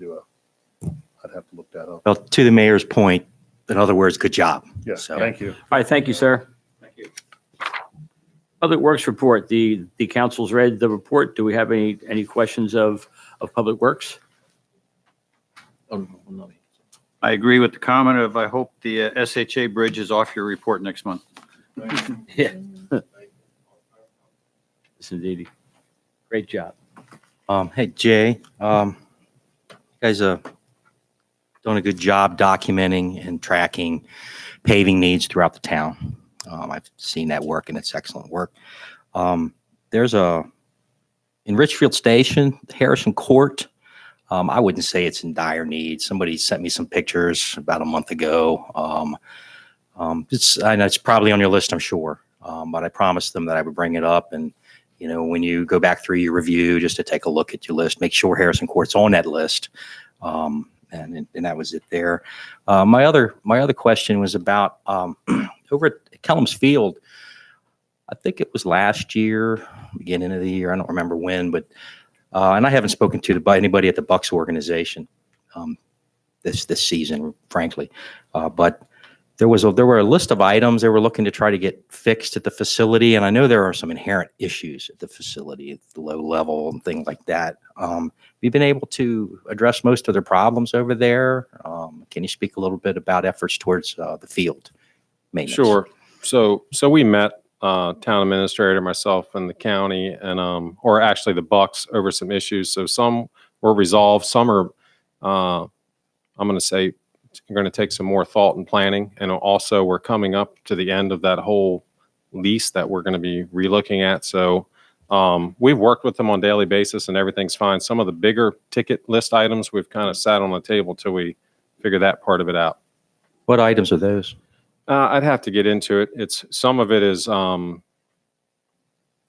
look that up. Well, to the mayor's point, in other words, good job. Yes, So- thank you. All right, thank you, sir. Thank you. Public Works report. The council's read the report. Do we have any questions of Public Works? Oh, no. I agree with the comment of, I hope the SHA bridge is off your report next month. Yeah. Yes, indeed. Great job. Hey, Jay, you guys are doing a good job documenting and tracking paving needs throughout the town. I've seen that work, and it's excellent work. There's in Richfield Station, Harrison Court. I wouldn't say it's in dire need. Somebody sent me some pictures about a month ago. I know it's probably on your list, I'm sure. But I promised them that I would bring it up. And, you know, when you go back through your review, just to take a look at your list, make sure Harrison Court's on that list. And that was it there. My other question was about over at Kellums Field. I think it was last year, beginning of the year. I don't remember when, but and I haven't spoken to by anybody at the Bucks organization this season, frankly. But there were a list of items they were looking to try to get fixed at the facility, and I know there are some inherent issues at the facility, at the low level and things like that. We've been able to address most of their problems over there. Can you speak a little bit about efforts towards the field maintenance? Sure. So we met town administrator, myself, and the county, and or actually the Bucks over some issues. So some were resolved. Some are, I'm going to say, going to take some more thought and planning. And also, we're coming up to the end of that whole lease that we're going to be relooking at. So we've worked with them on a daily basis, and everything's fine. Some of the bigger ticket list items we've kind of sat on the table till we figure that part of it out. What items are those? I'd have to get into it. Some of it is, I'm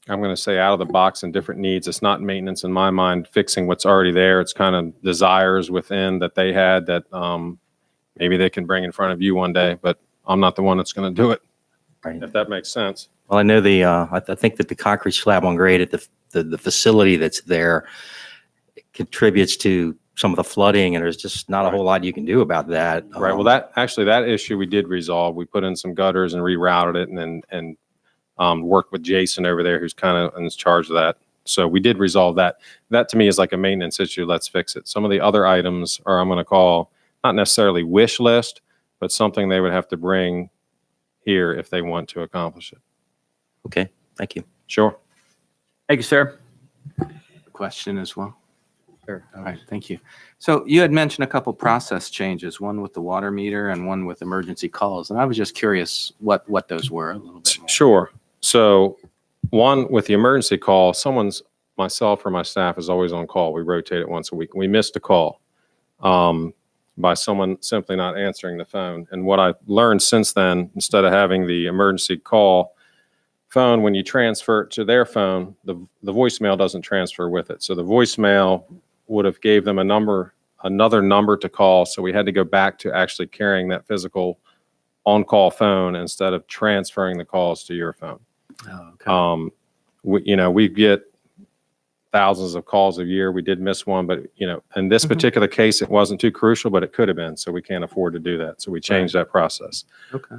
going to say, out of the box and different needs. It's not maintenance in my mind, fixing what's already there. It's kind of desires within that they had that maybe they can bring in front of you one day, but I'm not the one that's going to do it, Right. if that makes sense. Well, I know I think that the concrete slab on grade at the facility that's there contributes to some of the flooding, and there's just not a whole lot you can do about that. Right. Well, that issue we did resolve. We put in some gutters and rerouted it, and worked with Jason over there, who's kind of in charge of that. So we did resolve that. That to me is like a maintenance issue. Let's fix it. Some of the other items are, I'm going to call, not necessarily wish list, but something they would have to bring here if they want to accomplish it. Okay, thank you. Sure. Thank you, sir. Question as well? Sure. All right, thank you. So you had mentioned a couple process changes, one with the water meter and one with emergency calls. And I was just curious what those were a little bit more. Sure. So one with the emergency call, myself or my staff is always on call. We rotate it once a week. We missed a call by someone simply not answering the phone. And what I've learned since then, instead of having the emergency call phone, when you transfer it to their phone, the voicemail doesn't transfer with it. So the voicemail would have gave them another number to call. So we had to go back to actually carrying that physical on-call phone instead of transferring the calls to your phone. Oh, okay. We get thousands of calls a year. We did miss one, but in this particular case, it wasn't too crucial, but it could have been. So we can't afford to do that. So we changed that process. Okay.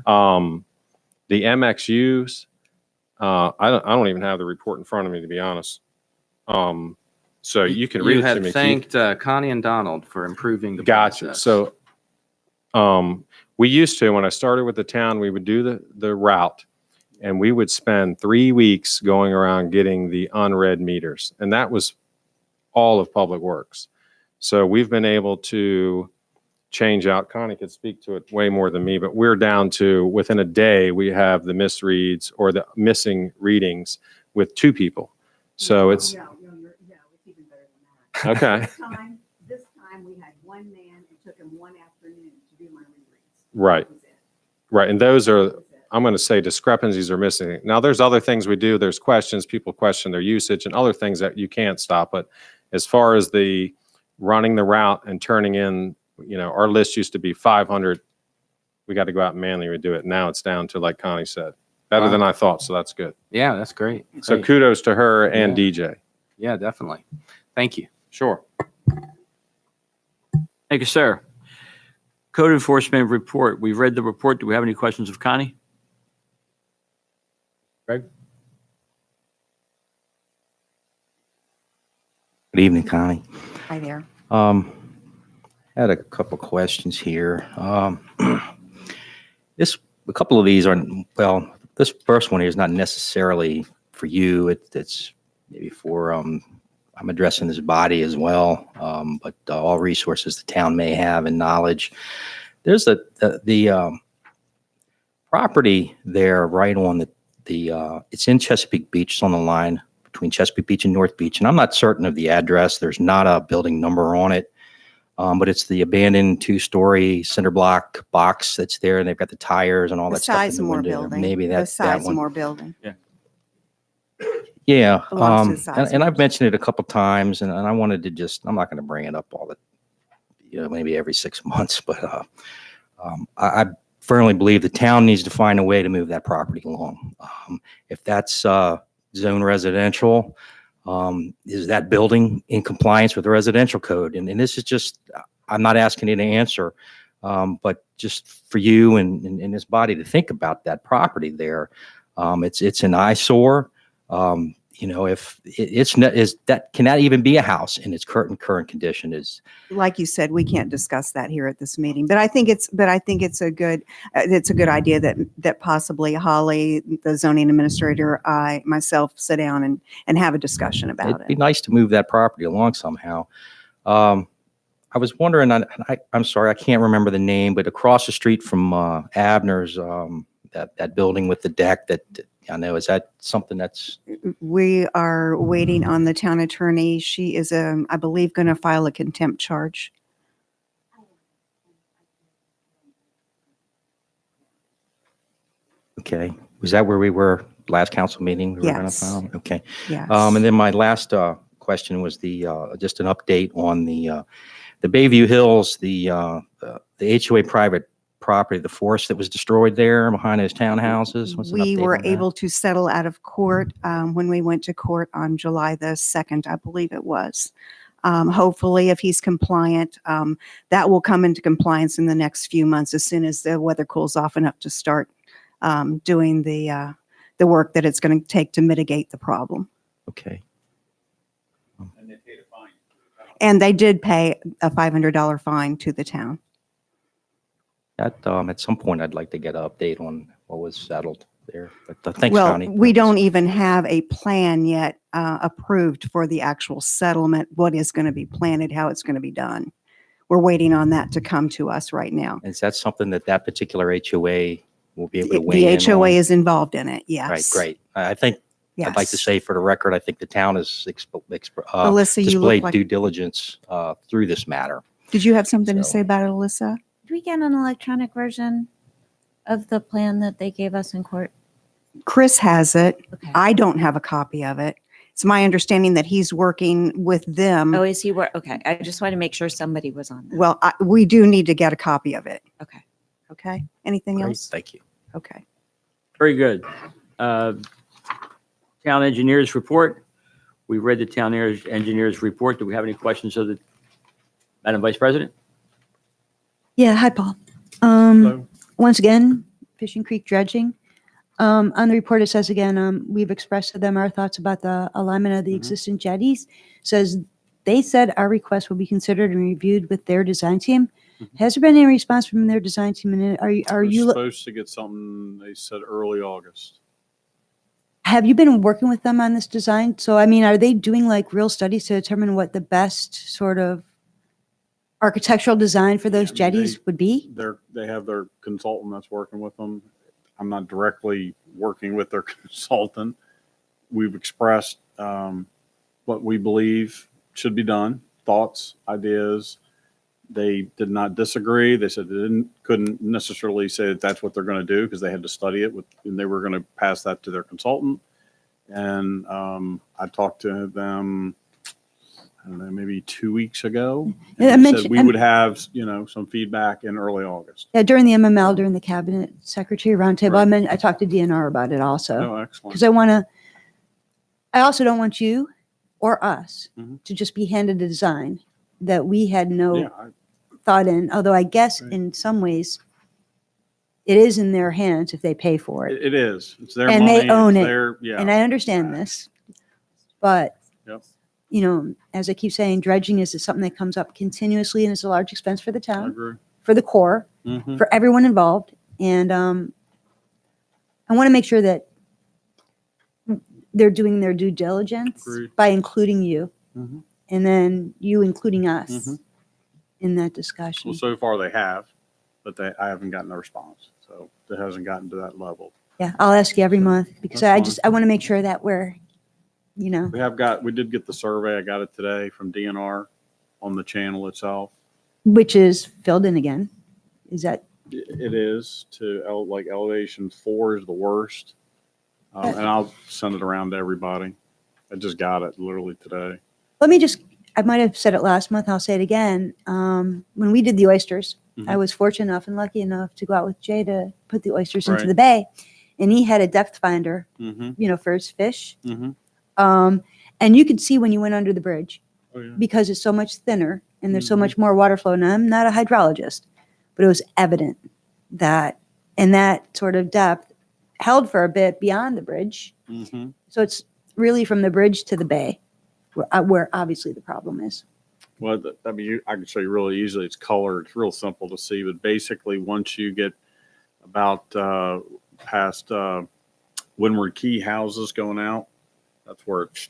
The MXUs, I don't even have the report in front of me, to be honest. So you can read You it to had me. thanked Connie and Donald for improving the Gotcha. process. So we used to, when I started with the town, we would do the route, and we would spend 3 weeks going around getting the unread meters. And that was all of Public Works. So we've been able to change out, Connie could speak to it way more than me, but we're down to, within a day, we have the misreads or the missing readings with 2 people. So it's, No, it's even better than that. okay, This time we had one man. It took him one afternoon to do my rereads. right, That was it. right. And those are, That was it. I'm going to say discrepancies are missing. Now, there's other things we do. There's questions, people question their usage and other things that you can't stop. But as far as the running the route and turning in, our list used to be 500. We got to go out and manually do it. Now it's down to, like Connie said, better Wow. than I thought. So that's good. Yeah, that's great. So Great. kudos to her and Yeah. DJ. Yeah, definitely. Thank you. Sure. Thank you, sir. Code enforcement report. We've read the report. Do we have any questions of Connie? Greg? Good evening, Connie. Hi there. Had a couple questions here. A couple of these aren't, well, this first one here is not necessarily for you. It's maybe for, I'm addressing this body as well, but all resources the town may have and knowledge. There's the property there right on it's in Chesapeake Beach. It's on the line between Chesapeake Beach and North Beach. And I'm not certain of the address. There's not a building number on it. But it's the abandoned 2-story cinder block box that's there, and they've got the tires and all The that stuff in the Sizemore window. building. Maybe The that's that one. Sizemore building. Yeah, Belongs to and I've Sizemore. mentioned it a couple times, and I wanted to I'm not going to bring it up maybe every 6 months, but I firmly believe the town needs to find a way to move that property along. If that's zone residential, is that building in compliance with the residential code? And this is just, I'm not asking you to answer, but just for you and this body to think about that property there. It's an eyesore. If it's not, can that even be a house in its current condition? Like you said, we can't discuss that here at this meeting, but I think it's a good idea that possibly Holly, the zoning administrator, I myself sit down and have a discussion about It'd be it. nice to move that property along somehow. I was wondering, I'm sorry, I can't remember the name, but across the street from Abner's, that building with the deck that I know, is that something that's, We are waiting on the town attorney. She is, I believe, going to file a contempt charge. okay? Was that where we were last council meeting? We were gonna Yes. file? Okay. Yes. And then my last question was just an update on the Bayview Hills, the HOA private property, the forest that was destroyed there behind those townhouses. What's an We update were on that? able to settle out of court when we went to court on July the 2nd, I believe it was. Hopefully, if he's compliant, that will come into compliance in the next few months as soon as the weather cools off enough to start doing the work that it's going to take to mitigate the problem. Okay. And they did pay a $500 fine to the town. That, at some point, I'd like to get an update on what was settled there. But thanks, Well, Connie. we don't even have a plan yet approved for the actual settlement, what is going to be planted, how it's going to be done. We're waiting on that to come to us right now. Is that something that particular HOA will be able to weigh in The HOA on? is involved in it, yes. Right, great. I think, I'd like to Yes. say for the record, I think the town has Alyssa, you look displayed like, due diligence through this matter. did you have something to So- say about it, Alyssa? Do we get an electronic version of the plan that they gave us in court? Chris has it. Okay. I don't have a copy of it. It's my understanding that he's working with them. Oh, is he okay? I just want to make sure somebody was on that. Well, we do need to get a copy of it. Okay. Okay. Anything Great, else? thank you. Okay. Very good. Town engineers report. We read the town engineers report. Do we have any questions of the Madam Vice President? Yeah, hi, Paul. Once again, Fishing Creek dredging. On the report, it says again, we've expressed to them our thoughts about the alignment of the existing jetties. Says they said our request will be considered and reviewed with their design team. Has there been any response from their design team? And are We're you, supposed to get something, they said early August. have you been working with them on this design? So, I mean, are they doing like real studies to determine what the best sort of architectural design for those Yeah, I mean, jetties would be? They have their consultant that's working with them. I'm not directly working with their consultant. We've expressed what we believe should be done, thoughts, ideas. They did not disagree. They said they couldn't necessarily say that that's what they're going to do because they had to study it and they were going to pass that to their consultant. And I talked to them, I don't know, maybe 2 weeks ago. Yeah, I And they mentioned- said we would have, some feedback in early August. Yeah, during the MML, during the cabinet secretary roundtable, Right. I talked to DNR about it also. Oh, excellent. Because I also don't want you or us Mhm. to just be handed a design that we had Yeah, no thought in, although I guess Right. in some ways it is in their hands if they pay for it. it is. It's their And money. they own it's it. their- yeah. And I understand this, but, Yep. as I keep saying, dredging is something that comes up continuously and it's a large expense for the I town, agree. for the Corps, Mhm. for everyone involved. And I want to make sure that they're doing their due diligence Agreed. by including you Mhm. and then you including us Mhm. in that discussion. Well, so far they have, but I haven't gotten a response. So it hasn't gotten to that level. Yeah, I'll ask you every month because That's I want to make sure that we're, you know, We did get the survey. I got it today from DNR on the channel itself. which is filled in again. Is that, It is like elevation 4 is the worst. And I'll send it around to everybody. I just got it literally today. let me just, I might have said it last month, I'll say it again. When we did the oysters, I was fortunate enough and lucky enough to go out with Jay to put the oysters into Right. the bay. And he had a depth finder, Mm-hmm. you know, for his fish. Mm-hmm. And you could see when you went under the bridge Oh, yeah. because it's so much thinner and there's so Mhm. much more water flow. And I'm not a hydrologist, but it was evident that in that sort of depth held for a bit beyond the bridge. Mm-hmm. So it's really from the bridge to the bay where obviously the problem is. Well, I mean, I can show you really easily. It's colored. It's real simple to see. But basically, once you get about past Windward Key houses going out, that's where it's,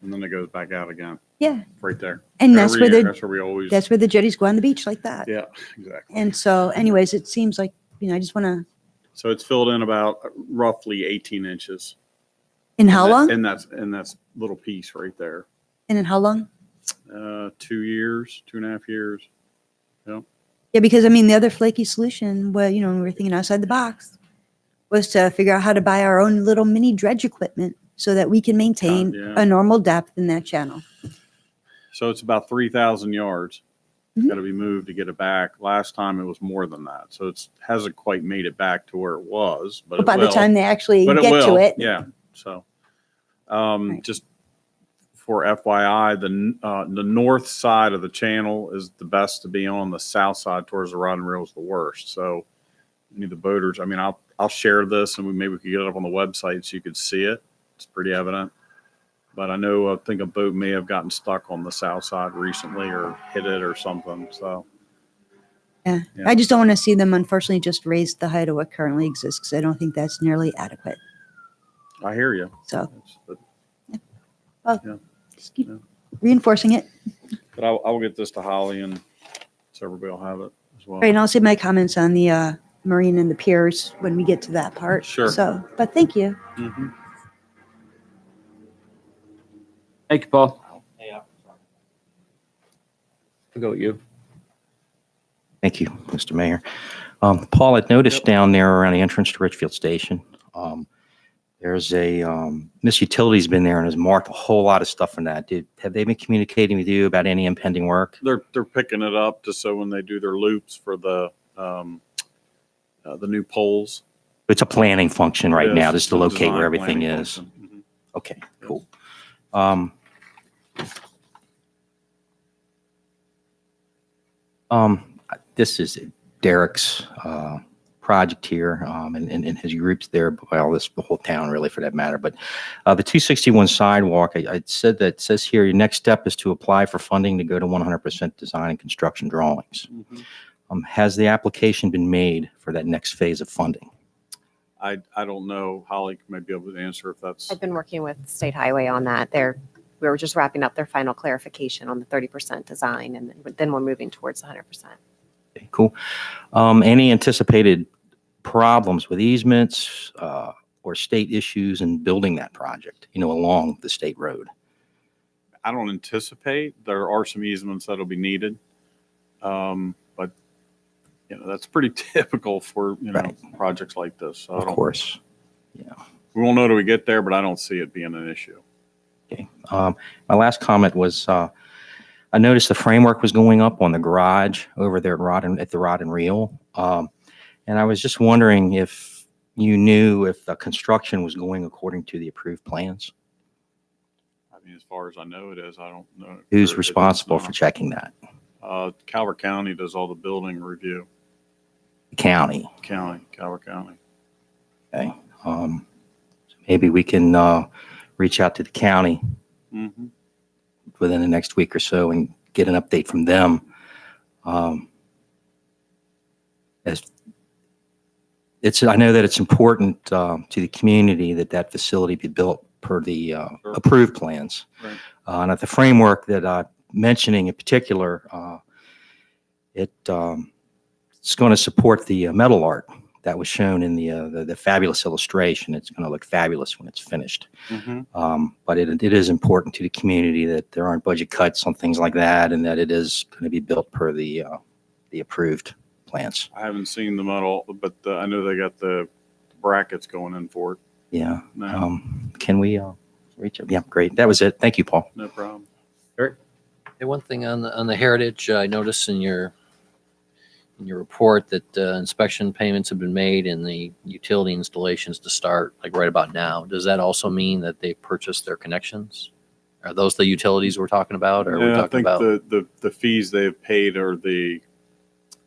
and then it goes back out again, Yeah. right there. And that's Every where year, the, that's where we always. that's where the jetties go on the beach like that. Yeah, exactly. And so anyways, it seems like, you know, I just want to, So it's filled in about roughly 18 inches. in how long? And that's little piece right there. And in how long? 2 years, 2.5 years. Yeah, because I mean, the other flaky solution, well, you know, when we were thinking outside the box, was to figure out how to buy our own little mini dredge equipment so that we can maintain Yeah. a normal depth in that channel. So it's about 3,000 yards. Mhm. Got to be moved to get it back. Last time it was more than that. So it's hasn't quite made it back to where it was, but But it by the will. time they actually But it get to will. it, Yeah. So Right. just for FYI, the north side of the channel is the best to be on. The south side towards the rod and reel is the worst. So you need the boaters. I mean, I'll share this and maybe we could get it up on the website so you could see it. It's pretty evident. But I think a boat may have gotten stuck on the south side recently or hit it or something. So yeah. Yeah. I just don't want to see them unfortunately just raise the height of what currently exists because I don't think that's nearly adequate. I hear you. So But just keep Yeah. reinforcing it. I'll get this to Holly and so everybody will have it as well. Right, and I'll say my comments on the marine and the piers when we get to that part. Sure. So, but thank you. Mhm. Thank you, Paul. I'll go with you. Thank you, Mr. Mayor. Paul, I'd noticed down there around the entrance to Richfield Station, there's Miss Utility's been there and has marked a whole lot of stuff in that. Have they been communicating with you about any impending work? They're picking it up just so when they do their loops for the new poles. It's a planning function right Yes, now, just to it's a locate design where everything planning is. function. Mhm. Okay, Yes. cool. This is Derek's project here, and his groups there, well, the whole town really for that matter. But the 261 sidewalk, I said that, it says here, your next step is to apply for funding to go to 100% design and construction drawings. Mhm. Has the application been made for that next phase of funding? I don't know. Holly may be able to answer if that's. I've been working with State Highway on that. We were just wrapping up their final clarification on the 30% design, and then we're moving towards 100%. Okay, cool. Any anticipated problems with easements or state issues in building that project, along the state road? I don't anticipate. There are some easements that'll be needed. But that's pretty typical for, Right. projects like this. So Of course. we won't know till we get there, but I don't see it being an issue. Okay. My last comment was, I noticed the framework was going up on the garage over there at the Rod and Reel. And I was just wondering if you knew if the construction was going according to the approved plans? I mean, as far as I know it is, I don't know. Who's if it's responsible not. for checking that? Calvert County does all the building review. The county. Calvert County. Okay. So maybe we can reach out to the county Mm-hmm. within the next week or so and get an update from them. I know that it's important to the community that facility be built per the Sure. approved plans. Right. And at the framework that I'm mentioning in particular, it's going to support the metal art that was shown in the fabulous illustration. It's going to look fabulous when it's finished. But it is important to the community that there aren't budget cuts on things like that, and that it is going to be built per the approved plans. I haven't seen them at all, but I know they got the brackets going in for it. Yeah. No. Can we reach up? Yeah, great. That was it. Thank you, Paul. No problem. Hey, one thing on the heritage, I noticed in your report that inspection payments have been made and the utility installations to start like right about now. Does that also mean that they purchased their connections? Are those the utilities we're talking about, or are we Yeah, I talking think about? the fees they've paid are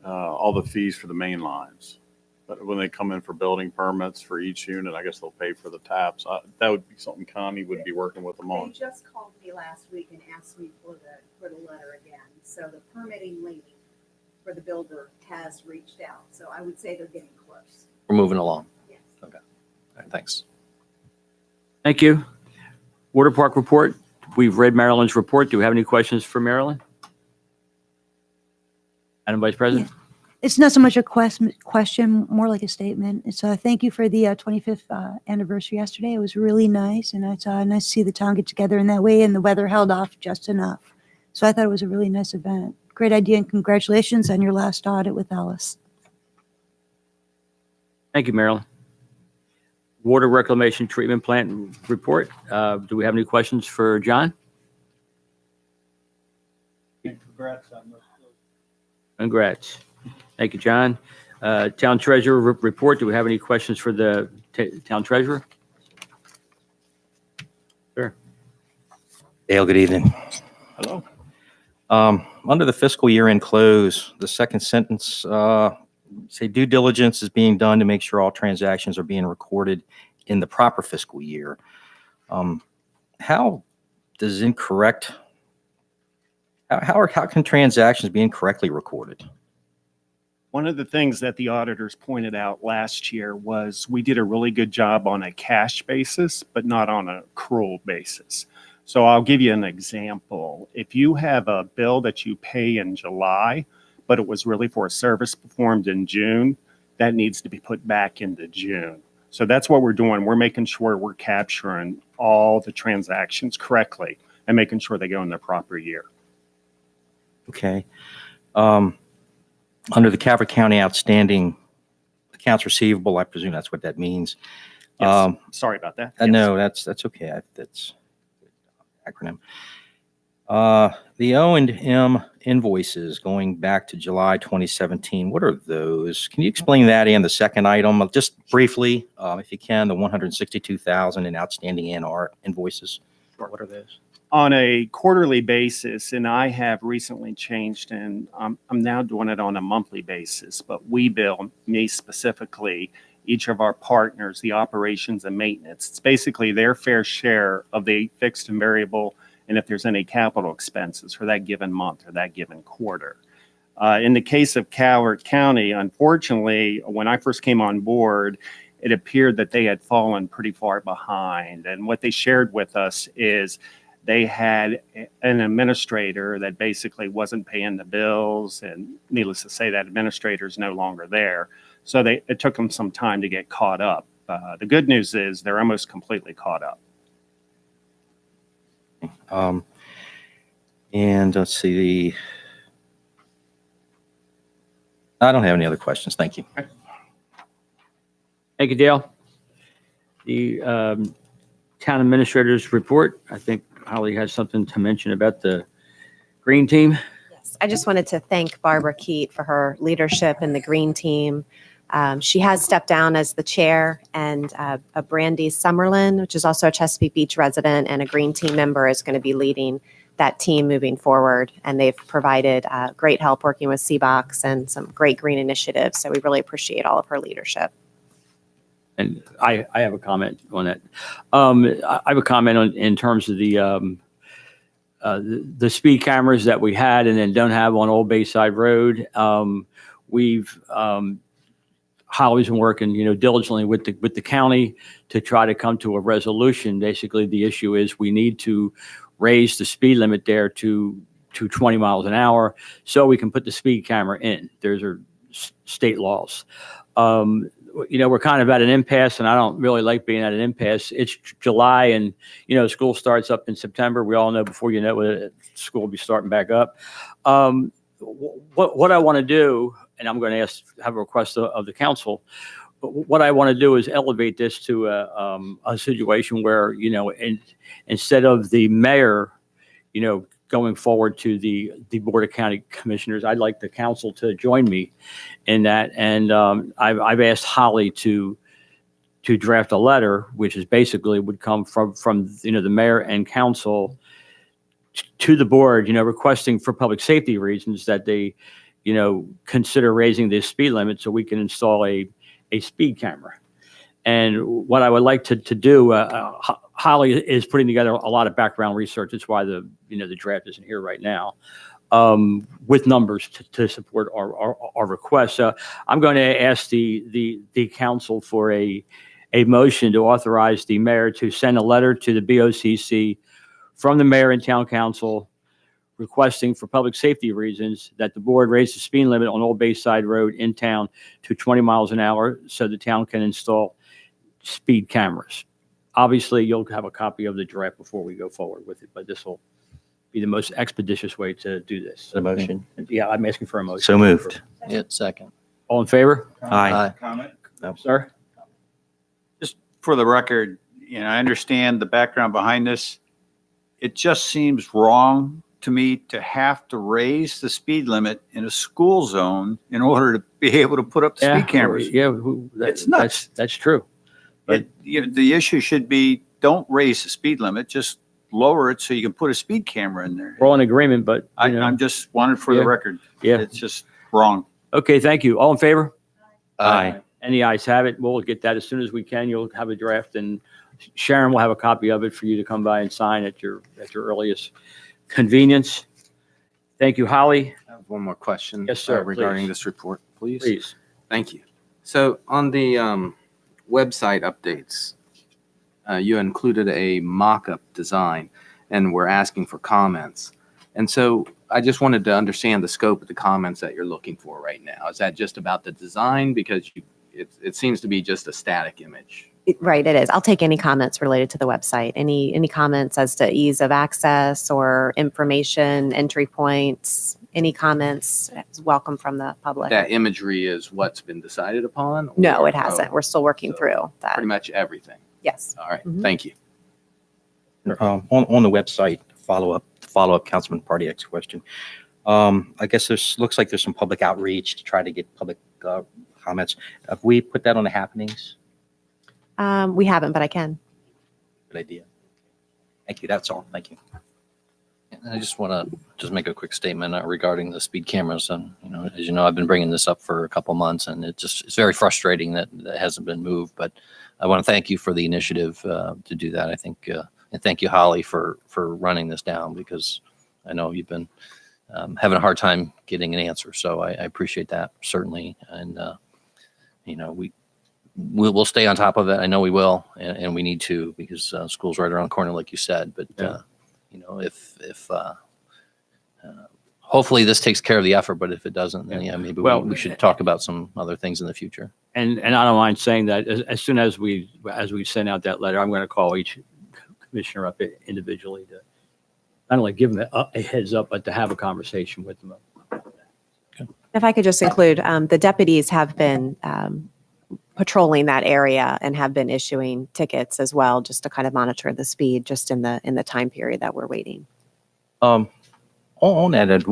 all the fees for the main lines. But when they come in for building permits for each unit, I guess they'll pay for the taps. That would be something Connie would be working with them They on. just called me last week and asked me for the letter again. So the permitting lady for the builder has reached out. So I would say they're getting close. We're moving along. Yes. Okay. All right, thanks. Thank you. Water Park report. We've read Marilyn's report. Do we have any questions for Marilyn? Madam Vice President? It's not so much a question, more like a statement. It's thank you for the 25th anniversary yesterday. It was really nice, and it's nice to see the town get together in that way, and the weather held off just enough. So I thought it was a really nice event. Great idea, and congratulations on your last audit with Ellis. Thank you, Marilyn. Water Reclamation Treatment Plant report. Do we have any questions for John? Congrats. Thank you, John. Town Treasurer report. Do we have any questions for the Town Treasurer? Sure. Dale, good evening. Hello. Under the fiscal year end close, the second sentence, say due diligence is being done to make sure all transactions are being recorded in the proper fiscal year. How does incorrect, how can transactions be incorrectly recorded? One of the things that the auditors pointed out last year was we did a really good job on a cash basis, but not on an accrual basis. So I'll give you an example. If you have a bill that you pay in July, but it was really for a service performed in June, that needs to be put back into June. So that's what we're doing. We're making sure we're capturing all the transactions correctly and making sure they go in the proper year. Okay. Under the Calvert County outstanding accounts receivable, I presume that's what that means. Yes. Sorry about that. Yes. No, that's okay. That's acronym. The O&M invoices going back to July 2017, what are those? Can you explain that and the second item, just briefly, if you can, the 162,000 in outstanding NR invoices? What are those? On a quarterly basis, and I have recently changed, and I'm now doing it on a monthly basis, but we bill, me specifically, each of our partners, the operations and maintenance. It's basically their fair share of the fixed and variable, and if there's any capital expenses for that given month or that given quarter. In the case of Calvert County, unfortunately, when I first came on board, it appeared that they had fallen pretty far behind. And what they shared with us is they had an administrator that basically wasn't paying the bills, and needless to say, that administrator is no longer there. So it took them some time to get caught up. The good news is they're almost completely caught up. And let's see, I don't have any other questions. Thank you. Thank you, Dale. The town administrator's report. I think Holly has something to mention about the green team. Yes, I just wanted to thank Barbara Keat for her leadership in the green team. She has stepped down as the chair, and a Brandy Summerlin, which is also a Chesapeake Beach resident and a green team member, is going to be leading that team moving forward. And they've provided great help working with CBOX and some great green initiatives. So we really appreciate all of her leadership. And I have a comment on that. I have a comment on in terms of the speed cameras that we had and then don't have on Old Bayside Road. We've Holly's been working, diligently with the county to try to come to a resolution. Basically, the issue is we need to raise the speed limit there to 20 miles an hour so we can put the speed camera in. There's state laws. we're kind of at an impasse, and I don't really like being at an impasse. It's July, and, school starts up in September. We all know before you know it, school will be starting back up. What I want to do, and I'm going to have a request of the council, but what I want to do is elevate this to a situation where, instead of the mayor, going forward to the Board of County Commissioners, I'd like the council to join me in that. And I've asked Holly to draft a letter, which is basically would come from the mayor and council to the board, requesting for public safety reasons that they, consider raising the speed limit so we can install a speed camera. And what I would like to do, Holly is putting together a lot of background research. That's why the draft isn't here right now, with numbers to support our request. So I'm going to ask the council for a motion to authorize the mayor to send a letter to the BOCC from the mayor and town council requesting for public safety reasons that the board raise the speed limit on Old Bayside Road in town to 20 miles an hour so the town can install speed cameras. Obviously, you'll have a copy of the draft before we go forward with it, but this will be the most expeditious way to do this. The motion. Yeah, I'm asking for a motion. So moved. Yeah, second. All in favor? Aye. Comment? Sir? Just for the record, I understand the background behind this. It just seems wrong to me to have to raise the speed limit in a school zone in order to be able to put up the speed cameras. Yeah, It's nuts. That's true. But The issue should be, don't raise the speed limit, just lower it so you can put a speed camera in there. we're all in agreement, but, I'm just wanted for the Yeah. record. Yeah. It's just wrong. Okay, thank you. All in favor? Aye. Any ayes have it. We'll get that as soon as we can. You'll have a draft, and Sharon will have a copy of it for you to come by and sign at your earliest convenience. Thank you, Holly. I have one more question. Yes, sir, Regarding please. this report, please. Please. Thank you. So on the website updates, you included a mock-up design, and we're asking for comments. And so I just wanted to understand the scope of the comments that you're looking for right now. Is that just about the design? Because it seems to be just a static image. Right, it is. I'll take any comments related to the website. Any comments as to ease of access or information, entry points, any comments is welcome from the public. That imagery is what's been decided upon? No, or- it hasn't. We're still working so through that. Pretty much everything. Yes. All right. Mhm. Thank you. On the website, follow up Councilman Pardiak's question. I guess looks like there's some public outreach to try to get public comments. Have we put that on the happenings? We haven't, but I can. Good idea. Thank you. That's all. Thank you. And I just want to just make a quick statement regarding the speed cameras. And, as you know, I've been bringing this up for a couple months, and it's very frustrating that it hasn't been moved. But I want to thank you for the initiative to do that. I think, and thank you, Holly, for running this down, because I know you've been having a hard time getting an answer. So I appreciate that, certainly. And, we'll stay on top of it. I know we will, and we need to, because school's right around the corner, like you said. But if hopefully this takes care of the effort, but if it doesn't, then maybe we should talk about some other things in the future. And I don't mind saying that as soon as we send out that letter, I'm going to call each commissioner up individually to not only give them a heads up, but to have a conversation with them. If I could just include, the deputies have been patrolling that area and have been issuing tickets as well, just to kind of monitor the speed just in the time period that we're waiting. On that,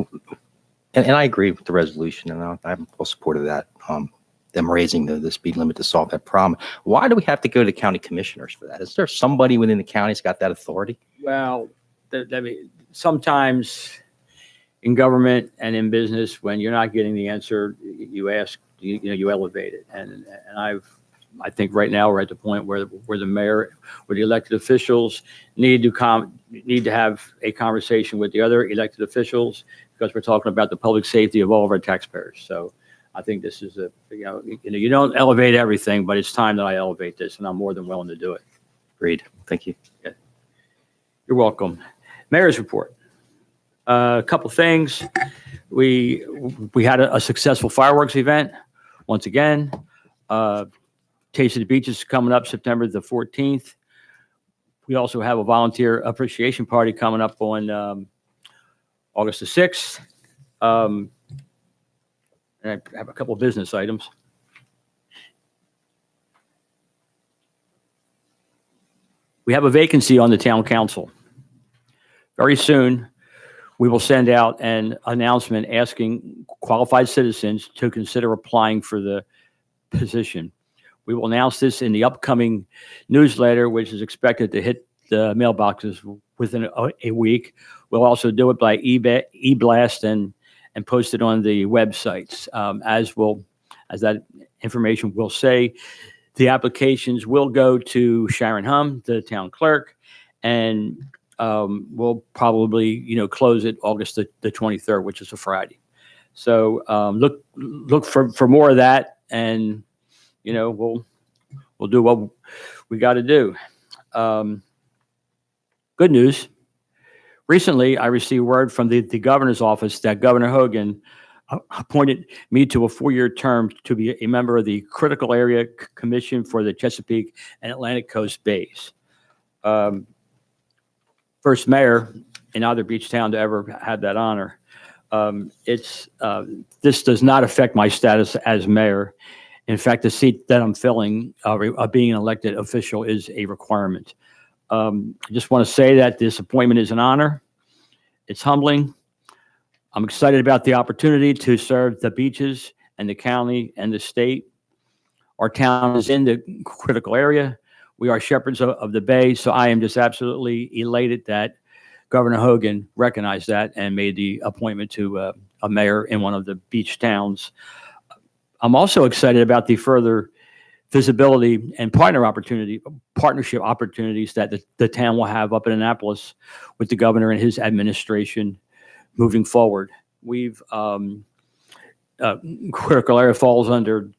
and I agree with the resolution, and I'm full support of that. Them raising the speed limit to solve that problem. Why do we have to go to county commissioners for that? Is there somebody within the county that's got that authority? Well, sometimes in government and in business, when you're not getting the answer, you ask, you elevate it. And I think right now we're at the point where the mayor, where the elected officials need to have a conversation with the other elected officials, because we're talking about the public safety of all of our taxpayers. So I think this is you don't elevate everything, but it's time that I elevate this, and I'm more than willing to do it. Agreed. Thank you. Yeah. You're welcome. Mayor's report. A couple things. We had a successful fireworks event once again. Taste of the Beaches is coming up September the 14th. We also have a volunteer appreciation party coming up on August the 6th. And I have a couple of business items. We have a vacancy on the town council. Very soon, we will send out an announcement asking qualified citizens to consider applying for the position. We will announce this in the upcoming newsletter, which is expected to hit the mailboxes within a week. We'll also do it by e-blast and post it on the websites. As that information will say, the applications will go to Sharon Hum, the town clerk, and we'll probably, close it August the 23rd, which is a Friday. So look for more of that, and we'll do what we got to do. Good news. Recently, I received word from the governor's office that Governor Hogan appointed me to a 4-year term to be a member of the Critical Area Commission for the Chesapeake and Atlantic Coast Bays. First mayor in either beach town to ever have that honor. This does not affect my status as mayor. In fact, the seat that I'm filling, being an elected official, is a requirement. I just want to say that this appointment is an honor. It's humbling. I'm excited about the opportunity to serve the beaches and the county and the state. Our town is in the critical area. We are shepherds of the bay, so I am just absolutely elated that Governor Hogan recognized that and made the appointment to a mayor in one of the beach towns. I'm also excited about the further visibility and partnership opportunities that the town will have up in Annapolis with the governor and his administration moving forward. Critical area falls under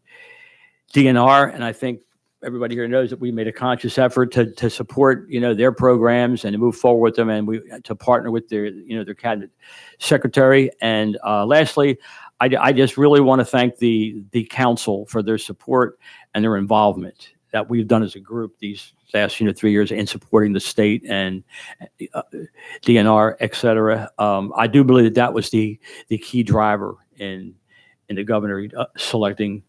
DNR, and I think everybody here knows that we made a conscious effort to support, their programs and to move forward with them, and to partner with their cabinet secretary. And lastly, I just really want to thank the council for their support and their involvement that we've done as a group these last 3 years in supporting the state and DNR, et cetera. I do believe that was the key driver in the governor selecting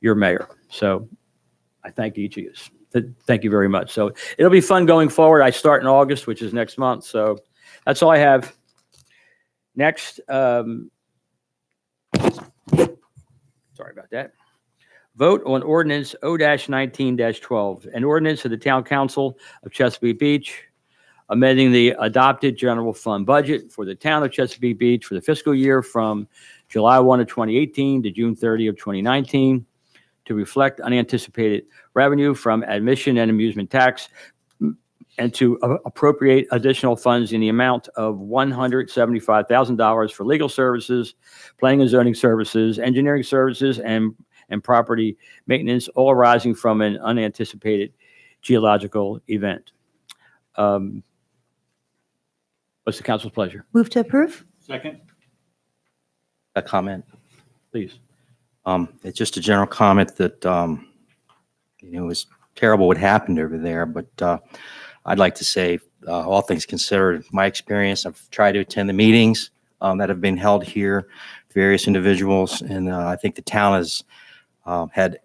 your mayor. So I thank each of you. Thank you very much. So it'll be fun going forward. I start in August, which is next month. So that's all I have. Next, sorry about that. Vote on ordinance O-19-12, an ordinance of the Town Council of Chesapeake Beach, amending the adopted general fund budget for the town of Chesapeake Beach for the fiscal year from July 1 of 2018 to June 30 of 2019 to reflect unanticipated revenue from admission and amusement tax, and to appropriate additional funds in the amount of $175,000 for legal services, planning and zoning services, engineering services, and property maintenance, all arising from an unanticipated geological event. What's the council's pleasure? Move to approve? Second. A comment. Please. It's just a general comment that, it was terrible what happened over there, but I'd like to say, all things considered, my experience, I've tried to attend the meetings that have been held here, various individuals, and I think the town has had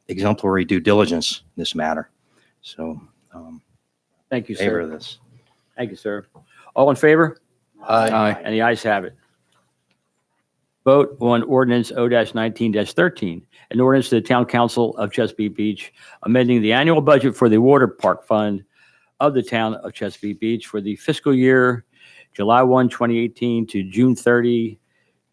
exemplary due diligence in this matter. So, Thank you, favor sir. of this. Thank you, sir. All in favor? Aye. And the ayes have it. Vote on ordinance O-19-13, an ordinance to the Town Council of Chesapeake Beach, amending the annual budget for the Water Park Fund of the Town of Chesapeake Beach for the fiscal year July 1, 2018 to June 30,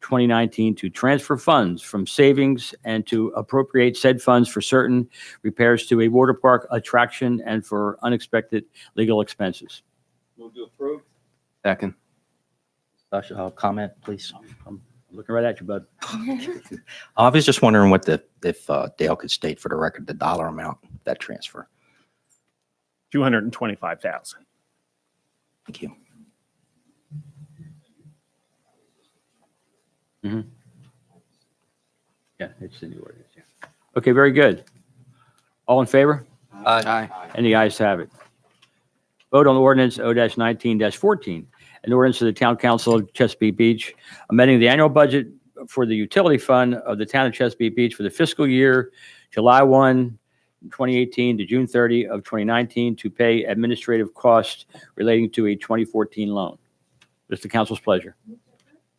2019, to transfer funds from savings and to appropriate said funds for certain repairs to a water park attraction and for unexpected legal expenses. Move to approve. Second. Comment, please. I'm looking right at you, bud. I was just wondering if Dale could state for the record the dollar amount of that transfer. $225,000. Thank you. Yeah, it's in the ordinance. Yeah. Okay, very good. All in favor? Aye. And the ayes have it. Vote on ordinance O-19-14, an ordinance of the Town Council of Chesapeake Beach, amending the annual budget for the utility fund of the Town of Chesapeake Beach for the fiscal year July 1, 2018 to June 30 of 2019 to pay administrative costs relating to a 2014 loan. What's the council's pleasure?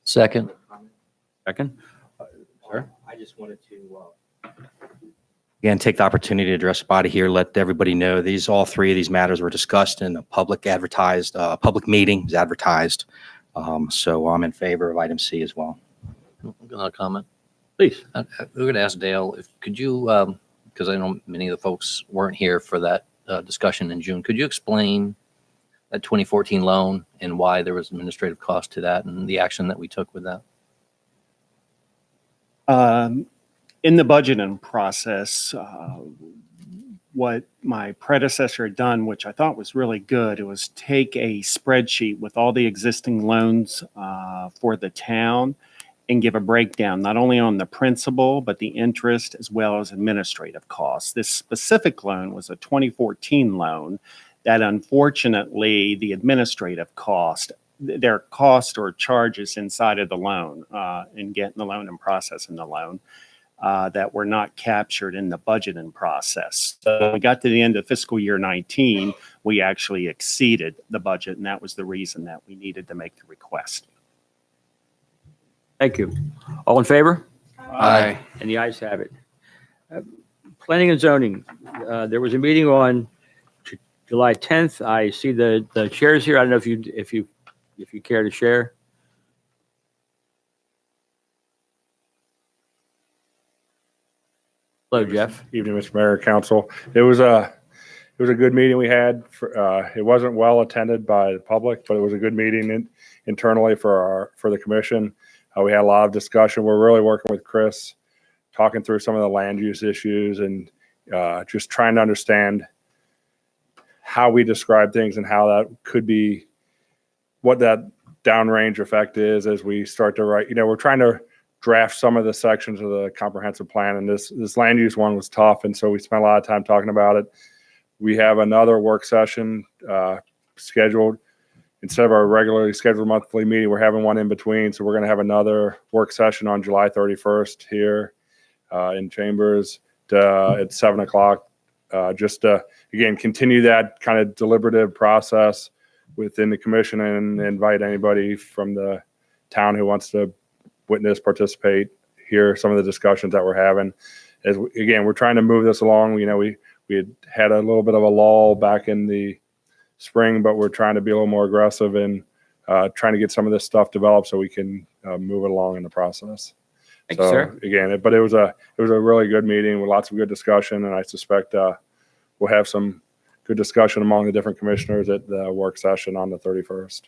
Second. Second? Sir? I just wanted to, again, take the opportunity to address the body here, let everybody know all three of these matters were discussed in a public meeting, it was advertised. So I'm in favor of item C as well. Comment. Please. We're going to ask Dale, could you, because I know many of the folks weren't here for that discussion in June, could you explain that 2014 loan and why there was administrative cost to that and the action that we took with that? In the budgeting process, what my predecessor had done, which I thought was really good, it was take a spreadsheet with all the existing loans for the town and give a breakdown, not only on the principal, but the interest as well as administrative costs. This specific loan was a 2014 loan that unfortunately the administrative cost, there are costs or charges inside of the loan in getting the loan and processing the loan that were not captured in the budgeting process. So when we got to the end of fiscal year 19, we actually exceeded the budget, and that was the reason that we needed to make the request. Thank you. All in favor? Aye. And the ayes have it. Planning and zoning, there was a meeting on July 10th. I see the chairs here. I don't know if you care to share. Hello, Jeff. Evening, Mr. Mayor, Council. It was a good meeting we had. It wasn't well attended by the public, but it was a good meeting internally for the commission. We had a lot of discussion. We're really working with Chris, talking through some of the land use issues and just trying to understand how we describe things and how that could be, what that downrange effect is as we start to write. We're trying to draft some of the sections of the comprehensive plan, and this land use one was tough, and so we spent a lot of time talking about it. We have another work session scheduled. Instead of our regularly scheduled monthly meeting, we're having one in between. So we're going to have another work session on July 31st here in Chambers at 7 o'clock. Just to, again, continue that kind of deliberative process within the commission and invite anybody from the town who wants to witness, participate, hear some of the discussions that we're having. Again, we're trying to move this along. We had a little bit of a lull back in the spring, but we're trying to be a little more aggressive and trying to get some of this stuff developed so we can move it along in the process. Thank you, sir. Again, but it was a really good meeting with lots of good discussion, and I suspect we'll have some good discussion among the different commissioners at the work session on the 31st.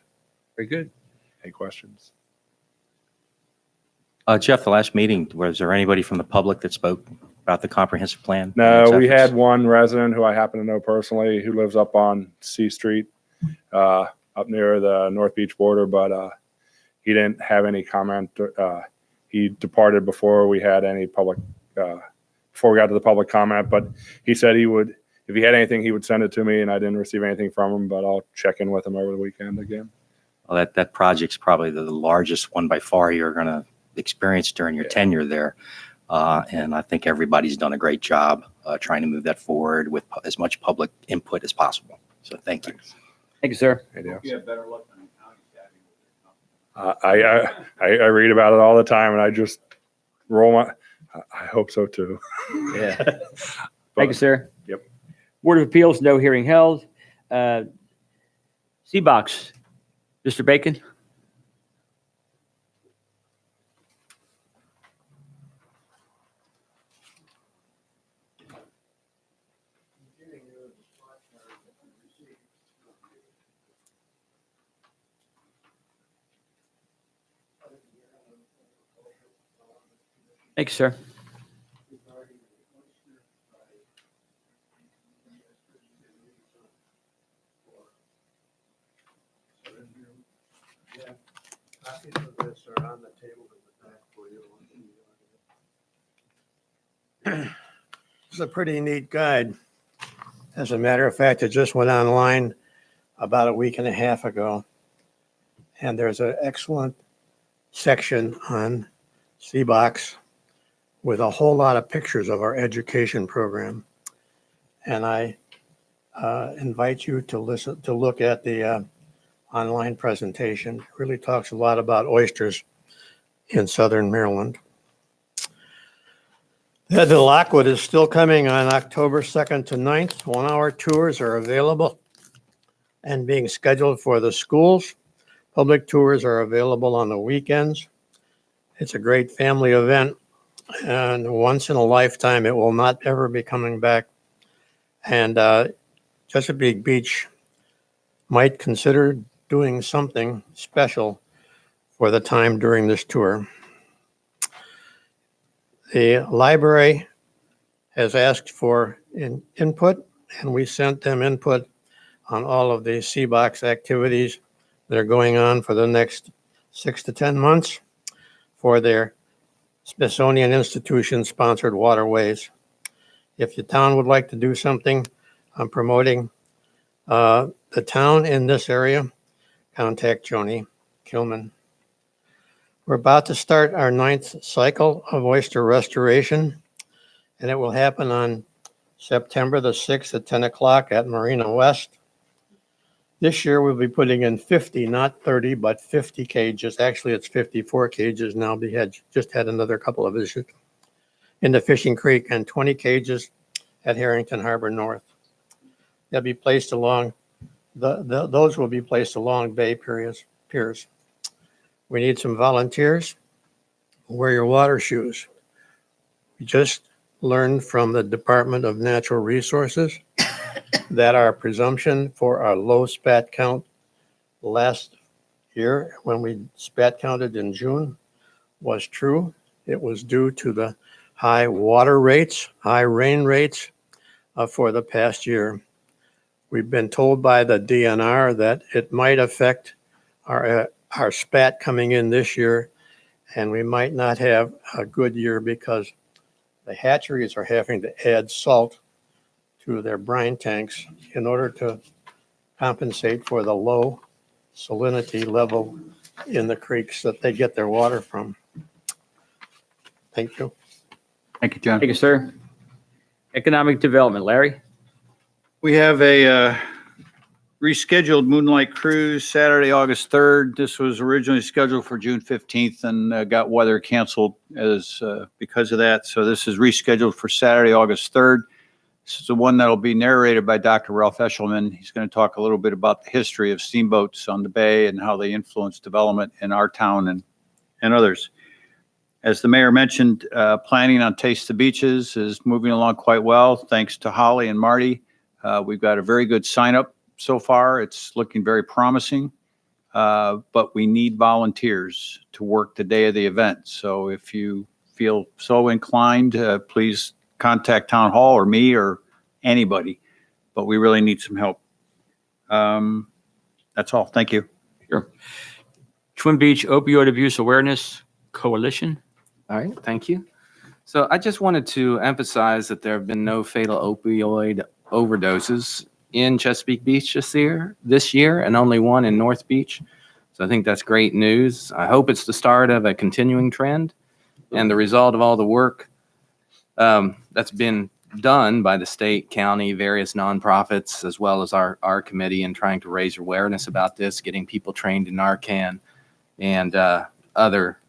Very good. Any questions? Jeff, the last meeting, was there anybody from the public that spoke about the comprehensive plan? No, we had one resident who I happen to know personally who lives up on C Street, up near the North Beach border, but he didn't have any comment. He departed before we had any public, before we got to the public comment, but he said he would, if he had anything, he would send it to me, and I didn't receive anything from him, but I'll check in with him over the weekend again. Well, that project's probably the largest one by far you're going to experience during your tenure there. And I think everybody's done a great job trying to move that forward with as much public input as possible. So thank you. Thank you, sir. You have better luck than I read about it all the time, and I just roll my. I hope so too. Yeah. Thank you, sir. Yep. Board of Appeals, no hearing held. C-Box, Mr. Bacon. Thank you, sir. Copies of this are on the table in the back for you. It's a pretty neat guide. As a matter of fact, it just went online about a week and a half ago. And there's an excellent section on CBOX with a whole lot of pictures of our education program. And I invite you to look at the online presentation. It really talks a lot about oysters in Southern Maryland. The Lockwood is still coming on October 2nd to 9th. 1-hour tours are available and being scheduled for the schools. Public tours are available on the weekends. It's a great family event, and once in a lifetime, it will not ever be coming back. And Chesapeake Beach might consider doing something special for the time during this tour. The library has asked for input, and we sent them input on all of the CBOX activities that are going on for the next 6 to 10 months for their Smithsonian Institution-sponsored waterways. If the town would like to do something on promoting the town in this area, contact Joni Kilman. We're about to start our 9th cycle of oyster restoration, and it will happen on September the 6th at 10 o'clock at Marina West. This year, we'll be putting in 50, not 30, but 50 cages. Actually, it's 54 cages now. We just had another couple of issues in the Fishing Creek, and 20 cages at Harrington Harbor North. They'll be placed along, those will be placed along bay piers. We need some volunteers. Wear your water shoes. We just learned from the Department of Natural Resources that our presumption for our low spat count last year, when we spat counted in June, was true. It was due to the high water rates, high rain rates for the past year. We've been told by the DNR that it might affect our spat coming in this year, and we might not have a good year because the hatcheries are having to add salt to their brine tanks in order to compensate for the low salinity level in the creeks that they get their water from. Thank you. Thank you, John. Thank you, sir. Economic Development, Larry? We have a rescheduled Moonlight Cruise Saturday, August 3rd. This was originally scheduled for June 15th and got weather canceled because of that. So this is rescheduled for Saturday, August 3rd. This is the one that'll be narrated by Dr. Ralph Eshelman. He's going to talk a little bit about the history of steamboats on the bay and how they influence development in our town and others. As the mayor mentioned, planning on Taste the Beaches is moving along quite well, thanks to Holly and Marty. We've got a very good sign up so far. It's looking very promising, but we need volunteers to work the day of the event. So if you feel so inclined, please contact Town Hall or me or anybody, but we really need some help. That's all. Thank you. Sure. Twin Beach Opioid Abuse Awareness Coalition. All right, thank you. So I just wanted to emphasize that there have been no fatal opioid overdoses in Chesapeake Beach this year, and only one in North Beach. So I think that's great news. I hope it's the start of a continuing trend and the result of all the work that's been done by the state, county, various nonprofits, as well as our committee in trying to raise awareness about this, getting people trained in Narcan and other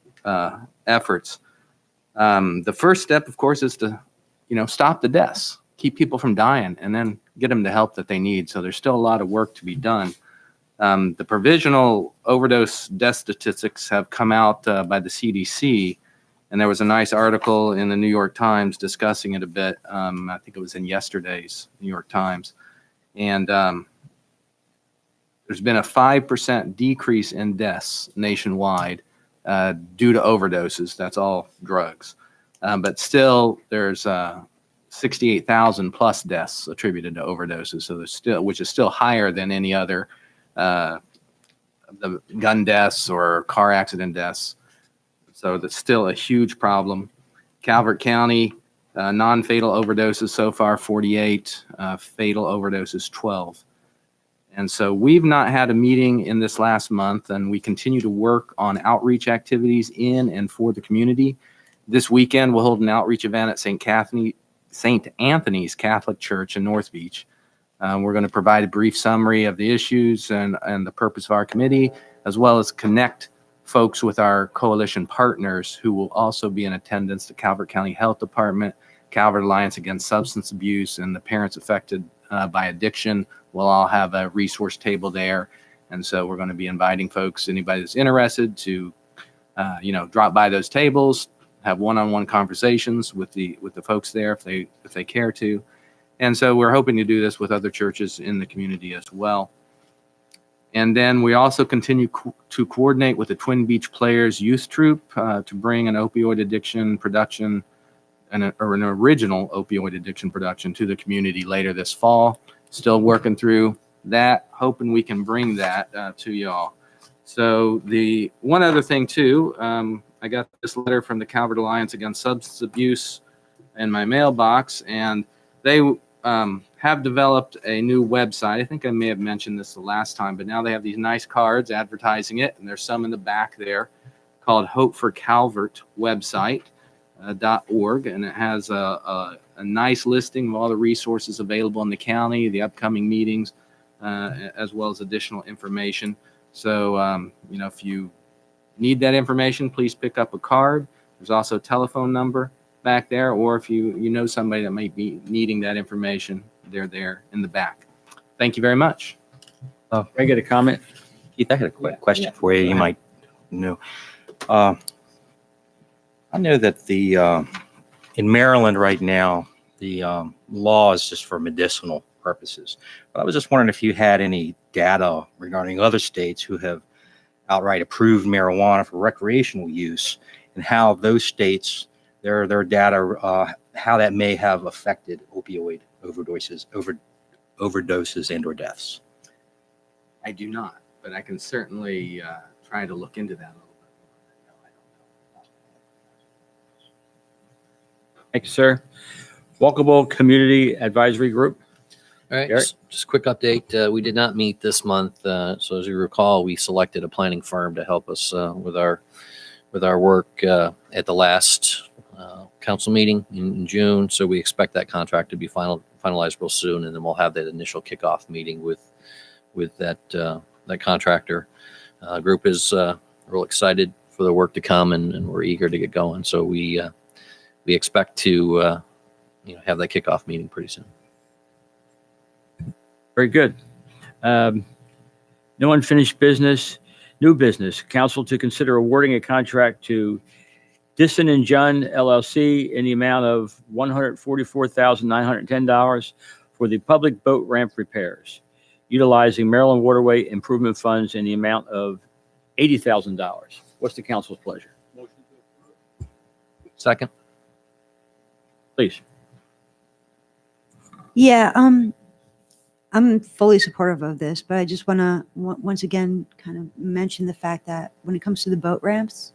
efforts. The first step, of course, is to, stop the deaths, keep people from dying, and then get them the help that they need. So there's still a lot of work to be done. The provisional overdose death statistics have come out by the CDC, and there was a nice article in the New York Times discussing it a bit. I think it was in yesterday's New York Times. And there's been a 5% decrease in deaths nationwide due to overdoses. That's all drugs. But still, there's 68,000 plus deaths attributed to overdoses. So there's still, which is still higher than any other the gun deaths or car accident deaths. So that's still a huge problem. Calvert County Non-fatal overdoses so far, 48. Fatal overdoses, 12. And so we've not had a meeting in this last month, and we continue to work on outreach activities in and for the community. This weekend, we'll hold an outreach event at St. Anthony's Catholic Church in North Beach. We're going to provide a brief summary of the issues and the purpose of our committee, as well as connect folks with our coalition partners who will also be in attendance. The Calvert County Health Department, Calvert Alliance Against Substance Abuse, and the parents affected by addiction will all have a resource table there. And so we're going to be inviting folks, anybody that's interested, to drop by those tables, have one-on-one conversations with the folks there if they care to. And so we're hoping to do this with other churches in the community as well. And then we also continue to coordinate with the Twin Beach Players Youth Troupe to bring an opioid addiction production or an original opioid addiction production to the community later this fall. Still working through that, hoping we can bring that to y'all. So the one other thing too, I got this letter from the Calvert Alliance Against Substance Abuse in my mailbox, and they have developed a new website. I think I may have mentioned this the last time, but now they have these nice cards advertising it, and there's some in the back there called Hope for Calvert website. .org, and it has a nice listing of all the resources available in the county, the upcoming meetings, as well as additional information. So, if you need that information, please pick up a card. There's also a telephone number back there, or if you know somebody that might be needing that information, they're there in the back. Thank you very much. Can I get a comment? Keith, I had a quick question for you. You might know. I know that in Maryland right now, the law is just for medicinal purposes. But I was just wondering if you had any data regarding other states who have outright approved marijuana for recreational use, and how those states, their data, how that may have affected opioid overdoses and or deaths. I do not, but I can certainly try to look into that a little bit. Thank you, sir. Walkable Community Advisory Group. All right, Eric? just a quick update. We did not meet this month. So as you recall, we selected a planning firm to help us with our work at the last council meeting in June. So we expect that contract to be finalized real soon, and then we'll have that initial kickoff meeting with that contractor. Group is real excited for the work to come, and we're eager to get going. So we expect to have that kickoff meeting pretty soon. Very good. No unfinished business. New business. Council to consider awarding a contract to Disson and Junn LLC in the amount of $144,910 for the public boat ramp repairs, utilizing Maryland Waterway Improvement Funds in the amount of $80,000. What's the council's pleasure? Second. Please. Yeah, I'm fully supportive of this, but I just want to once again kind of mention the fact that when it comes to the boat ramps,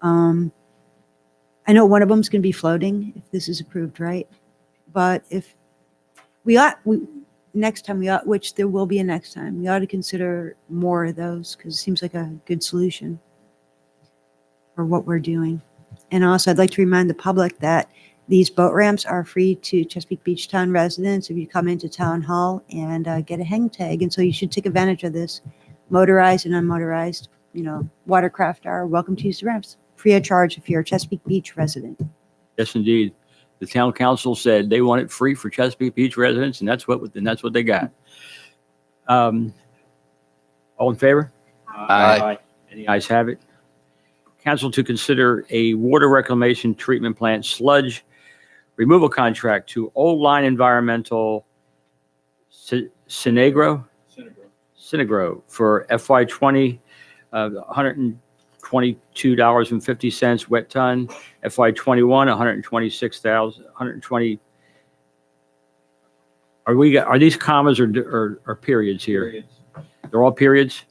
I know one of them is going to be floating if this is approved, right? But if next time which there will be a next time, we ought to consider more of those because it seems like a good solution for what we're doing. And also, I'd like to remind the public that these boat ramps are free to Chesapeake Beach Town residents if you come into Town Hall and get a hang tag. And so you should take advantage of this. Motorized and unmotorized, watercraft are welcome to use the ramps. Free of charge if you're a Chesapeake Beach resident. Yes, indeed. The town council said they want it free for Chesapeake Beach residents, and that's what they got. All in favor? Aye. Any ayes have it? Council to consider a water reclamation treatment plant sludge removal contract to Old Line Environmental Synagro for FY20, $122.50 wet ton. FY21, $126,000. Are these commas or periods here? Periods. They're all periods?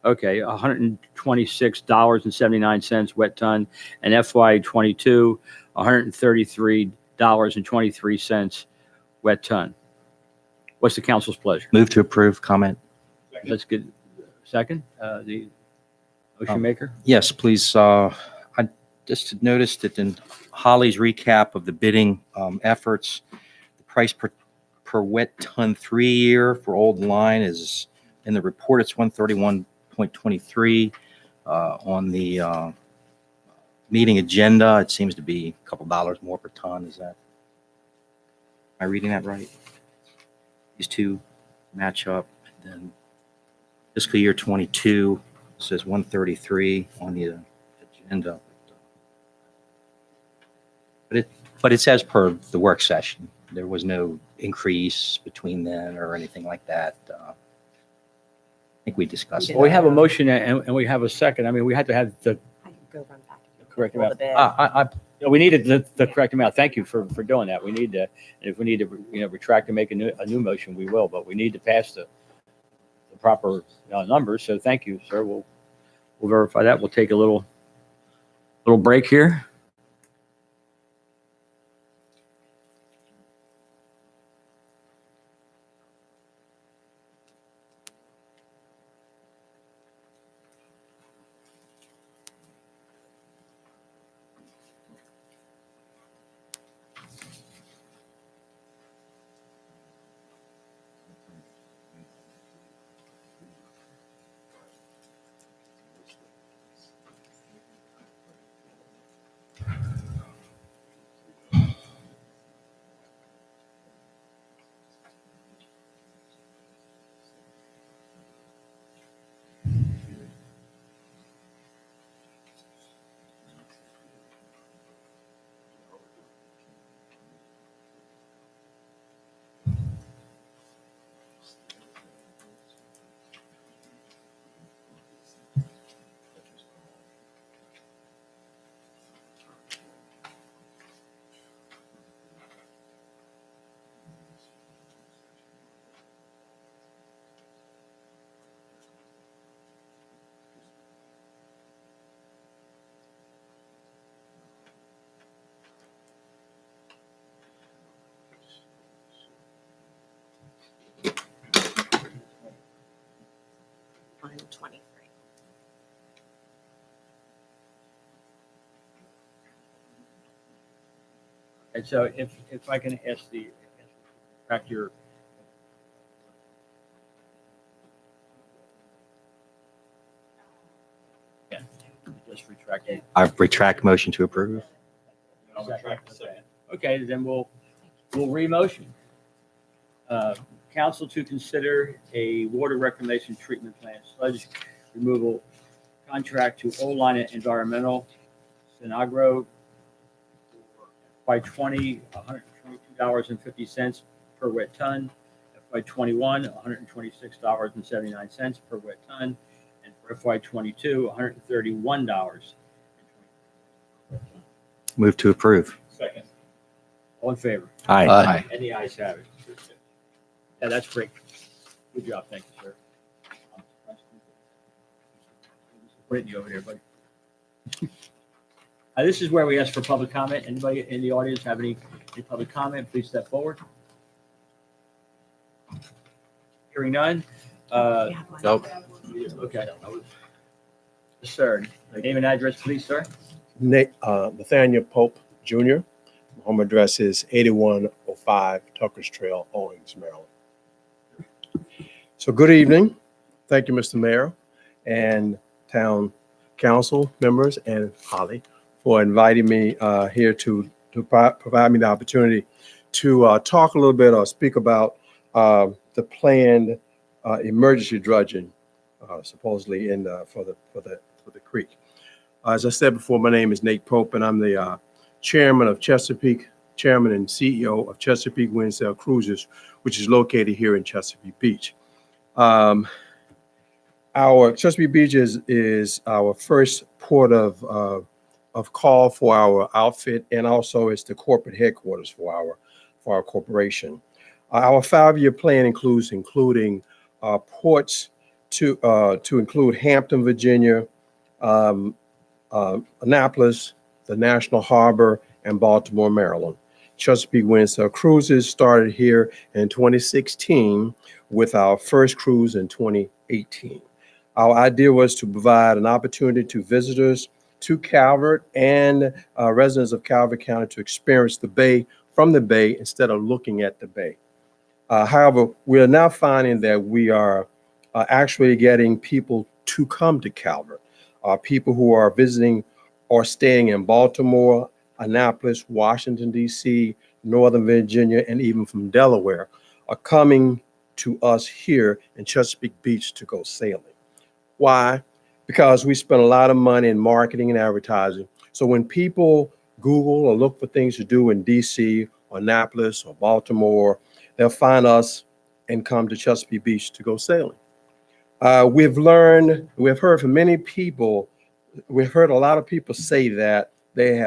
Okay, $126.79 wet ton, and FY22, $133 $1,000.23 wet ton. What's the council's pleasure? Move to approve, comment. Let's get second, the motion maker. Yes, please. I just noticed that in Holly's recap of the bidding efforts, the price per wet ton 3-year for Old Line is in the report. It's 131.23. On the meeting agenda, it seems to be a couple dollars more per ton. Is that? Am I reading that right? These two match up. And then fiscal year 22 says 133 on the agenda. But it's as per the work session. There was no increase between then or anything like that. I think we discussed Well, we that. have a motion and we have a second. I mean, we had to have the I can go run back. correct Pull the amount. bid. Yeah, we needed the correct amount. Thank you for doing that. We need to, and if we need to, retract and make a new motion, we will, but we need to pass the proper numbers. So thank you, sir. We'll verify that. We'll take a little break here. Line 23. And so if I can ask track your. Yeah, just retract it. I retract motion to approve. Okay, then we'll re-motion. Council to consider a water reclamation treatment plant sludge removal contract to O-Line Environmental, Sinagro, FY20, $122.50 per wet ton, FY21, $126.79 per wet ton, and for FY22, $131. Move to approve. Second. All in favor? Aye. And the ayes have it. Yeah, that's great. Good job. Thank you, sir. Brittany over there, buddy. This is where we ask for public comment. Anybody in the audience have any public comment, please step forward. Hearing none. Nope. Okay. Yes, sir. Name and address, please, sir. Nathaniel Pope Jr. My home address is 8105 Tuckers Trail, Owings, Maryland. So good evening. Thank you, Mr. Mayor and Town Council members and Holly for inviting me here to provide me the opportunity to talk a little bit or speak about the planned emergency dredging supposedly for the creek. As I said before, my name is Nate Pope, and I'm the chairman and CEO of Chesapeake Wind Sail Cruises, which is located here in Chesapeake Beach. Our Chesapeake Beach is our first port of call for our outfit, and also it's the corporate headquarters for our corporation. Our 5-year plan including ports to include Hampton, Virginia, Annapolis, the National Harbor, and Baltimore, Maryland. Chesapeake Wind Cruises started here in 2016 with our first cruise in 2018. Our idea was to provide an opportunity to visitors to Calvert and residents of Calvert County to experience the bay from the bay instead of looking at the bay. However, we are now finding that we are actually getting people to come to Calvert. People who are visiting or staying in Baltimore, Annapolis, Washington, D.C., Northern Virginia, and even from Delaware are coming to us here in Chesapeake Beach to go sailing. Why? Because we spend a lot of money in marketing and advertising. So when people Google or look for things to do in DC or Annapolis or Baltimore, they'll find us and come to Chesapeake Beach to go sailing. We've heard from many people, we've heard a lot of people say that they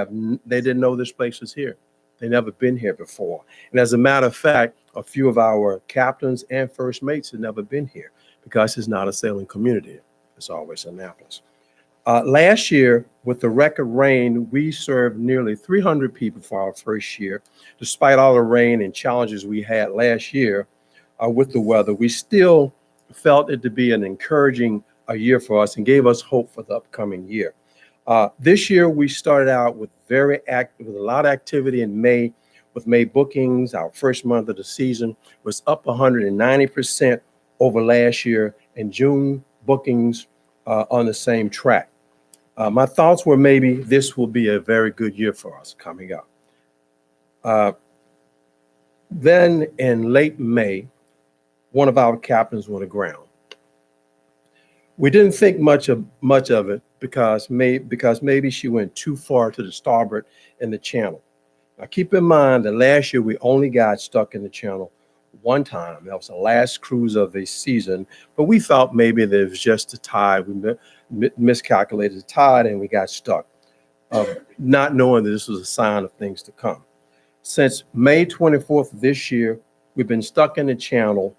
didn't know this place was here. They never been here before. And as a matter of fact, a few of our captains and first mates have never been here because it's not a sailing community. It's always Annapolis. Last year, with the record rain, we served nearly 300 people for our first year. Despite all the rain and challenges we had last year with the weather, we still felt it to be an encouraging year for us and gave us hope for the upcoming year. This year, we started out with with a lot of activity in May. With May bookings, our first month of the season was up 190% over last year, and June bookings on the same track. My thoughts were maybe this will be a very good year for us coming up. Then in late May, one of our captains went aground. We didn't think much of it because maybe she went too far to the starboard in the channel. Now keep in mind that last year we only got stuck in the channel one time. That was the last cruise of the season, but we thought maybe there was just a tide. We miscalculated the tide and we got stuck, not knowing that this was a sign of things to come. Since May 24th of this year, we've been stuck in the channel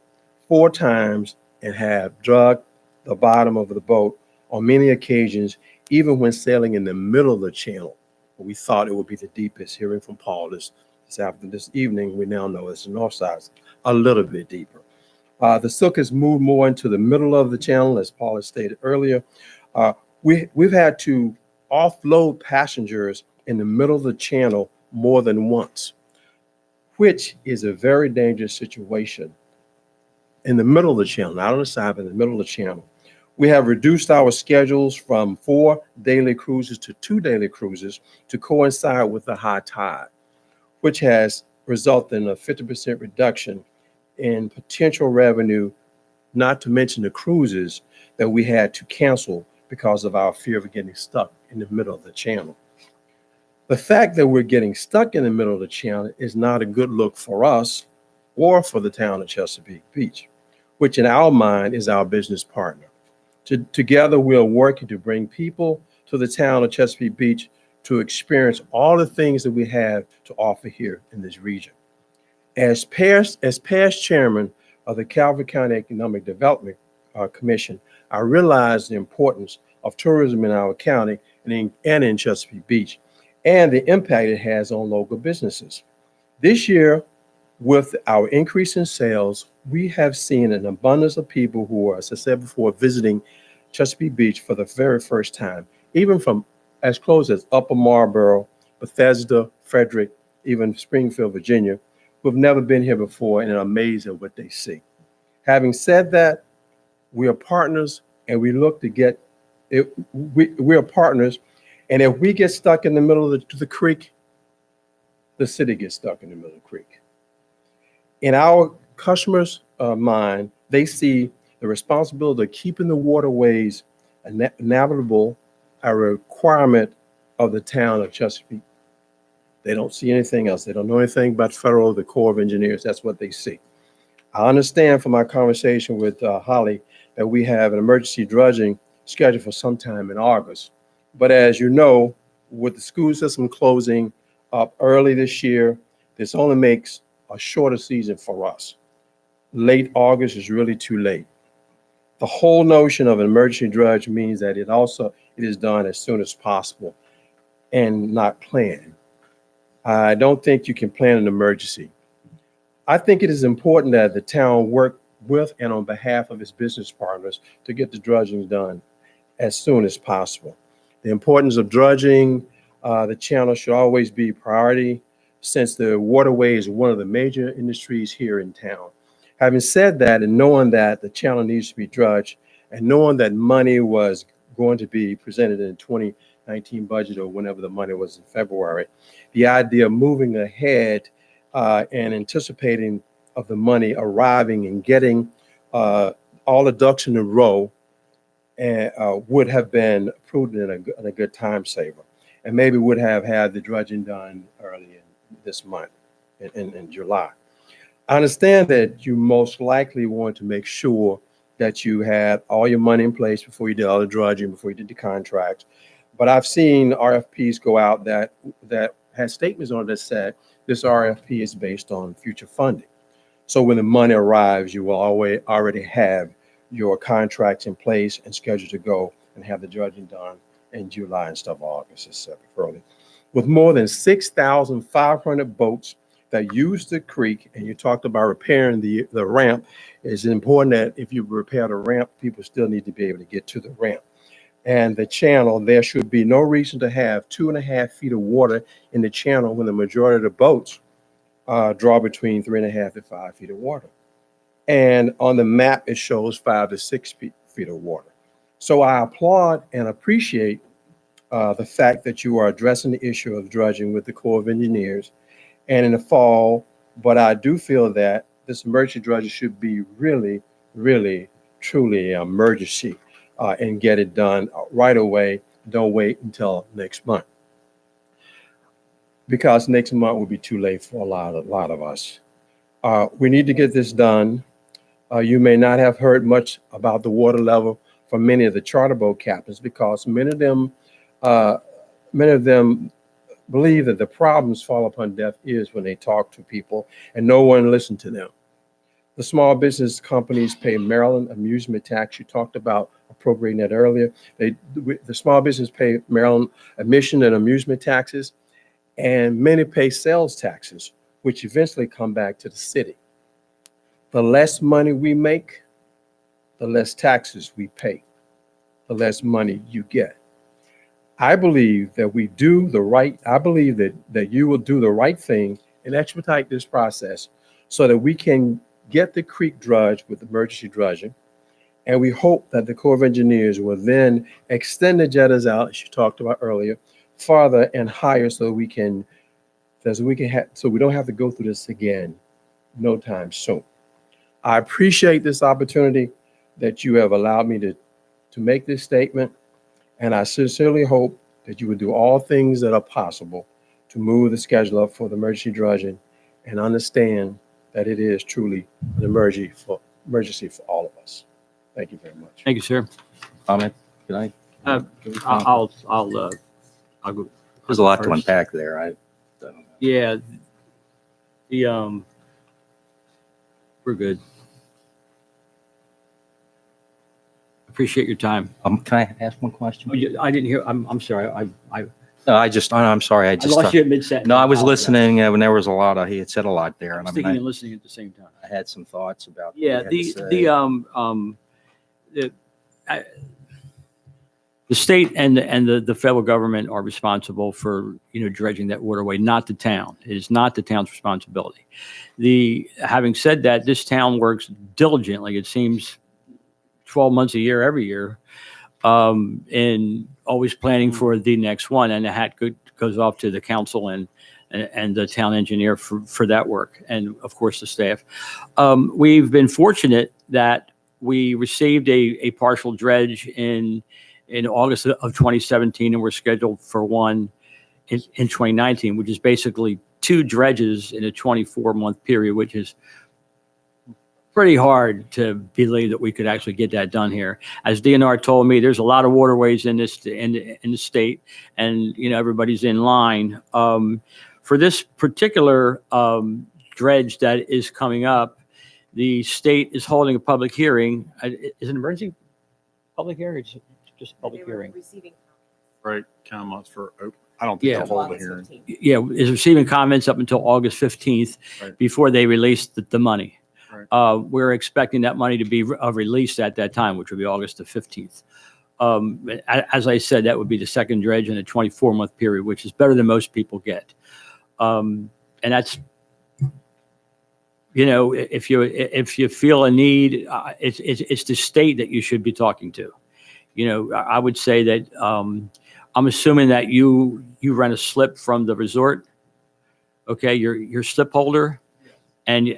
4 times and have dragged the bottom of the boat on many occasions, even when sailing in the middle of the channel. We thought it would be the deepest. Hearing from Paul this evening, we now know it's the north side, a little bit deeper. The Silk has moved more into the middle of the channel, as Paul has stated earlier. We've had to offload passengers in the middle of the channel more than once, which is a very dangerous situation. In the middle of the channel, not on the side, but in the middle of the channel. We have reduced our schedules from 4 daily cruises to 2 daily cruises to coincide with the high tide, which has resulted in a 50% reduction in potential revenue, not to mention the cruises that we had to cancel because of our fear of getting stuck in the middle of the channel. The fact that we're getting stuck in the middle of the channel is not a good look for us or for the town of Chesapeake Beach, which in our mind is our business partner. Together, we're working to bring people to the town of Chesapeake Beach to experience all the things that we have to offer here in this region. As past chairman of the Calvert County Economic Development Commission, I realize the importance of tourism in our county and in Chesapeake Beach, and the impact it has on local businesses. This year, with our increase in sales, we have seen an abundance of people who are, as I said before, visiting Chesapeake Beach for the very first time, even from as close as Upper Marlboro, Bethesda, Frederick, even Springfield, Virginia, who have never been here before and are amazed at what they see. Having said that, we are partners and we look to get it. We are partners, and if we get stuck in the middle of the creek, the city gets stuck in the middle of the creek. In our customers' mind, they see the responsibility of keeping the waterways navigable, a requirement of the town of Chesapeake. They don't see anything else. They don't know anything about the Corps of Engineers. That's what they see. I understand from my conversation with Holly that we have an emergency dredging scheduled for sometime in August. But as you know, with the school system closing up early this year, this only makes a shorter season for us. Late August is really too late. The whole notion of an emergency dredge means that it is done as soon as possible and not planned. I don't think you can plan an emergency. I think it is important that the town work with and on behalf of its business partners to get the dredging done as soon as possible. The importance of dredging the channel should always be a priority since the waterway is one of the major industries here in town. Having said that, and knowing that the channel needs to be dredged, and knowing that money was going to be presented in 2019 budget or whenever the money was in February, the idea of moving ahead and anticipating of the money arriving and getting all the ducks in a row would have been prudent and a good time saver, and maybe would have had the dredging done early in this month, in July. I understand that you most likely want to make sure that you had all your money in place before you did all the dredging, before you did the contracts. But I've seen RFPs go out that had statements on it that said this RFP is based on future funding. So when the money arrives, you will already have your contracts in place and scheduled to go and have the dredging done in July instead of August, etc. early. With more than 6,500 boats that use the creek, and you talked about repairing the ramp, it's important that if you repair the ramp, people still need to be able to get to the ramp. And the channel, there should be no reason to have 2.5 feet of water in the channel when the majority of the boats draw between 3.5 and 5 feet of water. And on the map, it shows 5 to 6 feet of water. So I applaud and appreciate the fact that you are addressing the issue of dredging with the Corps of Engineers and in the fall, but I do feel that this emergency dredging should be really, really, truly an emergency and get it done right away. Don't wait until next month, because next month will be too late for a lot of us. We need to get this done. You may not have heard much about the water level from many of the charter boat captains, because many of them believe that the problems fall upon deaf ears when they talk to people and no one listened to them. The small business companies pay Maryland amusement tax. You talked about appropriating that earlier. The small business pay Maryland admission and amusement taxes, and many pay sales taxes, which eventually come back to the city. The less money we make, the less taxes we pay, the less money you get. I believe that I believe that you will do the right thing and expedite this process so that we can get the creek dredged with emergency dredging. And we hope that the Corps of Engineers will then extend the jetters out, as you talked about earlier, farther and higher so we don't have to go through this again no time soon. I appreciate this opportunity that you have allowed me to make this statement. And I sincerely hope that you will do all things that are possible to move the schedule up for the emergency dredging and understand that it is truly an emergency for all of us. Thank you very much. Thank you, sir. Comment? Can I? I'll go. There's a lot to first. unpack there. Yeah. We're good. Appreciate your time. Can I ask one question? I didn't hear. I'm sorry. No, I'm sorry. I just lost you at mid-sentence. No, I was apologize. listening when there was a lot of, he had said a lot there. I'm And thinking and listening at the same time. I had some thoughts about. Yeah, what he had to say. The state and the federal government are responsible for dredging that waterway, not the town. It is not the town's responsibility. Having said that, this town works diligently. It seems 12 months a year, every year, and always planning for the next one. And the hat goes off to the council and the town engineer for that work, and of course the staff. We've been fortunate that we received a partial dredge in August of 2017, and we're scheduled for one in 2019, which is basically 2 dredges in a 24-month period, which is pretty hard to believe that we could actually get that done here. As DNR told me, there's a lot of waterways in the state, and everybody's in line. For this particular dredge that is coming up, the state is holding a public hearing. Is it an emergency public hearing? Or just a public hearing. Right, comments for, I don't think Yeah. they'll hold a hearing. Yeah, is receiving comments up until August 15th Right. before they release the money. Right. We're expecting that money to be released at that time, which would be August the 15th. As I said, that would be the second dredge in a 24-month period, which is better than most people get. And that's, you know, if you feel a need, it's the state that you should be talking to. You know, I would say that I'm assuming that you rent a slip from the resort. Okay, your slip holder, and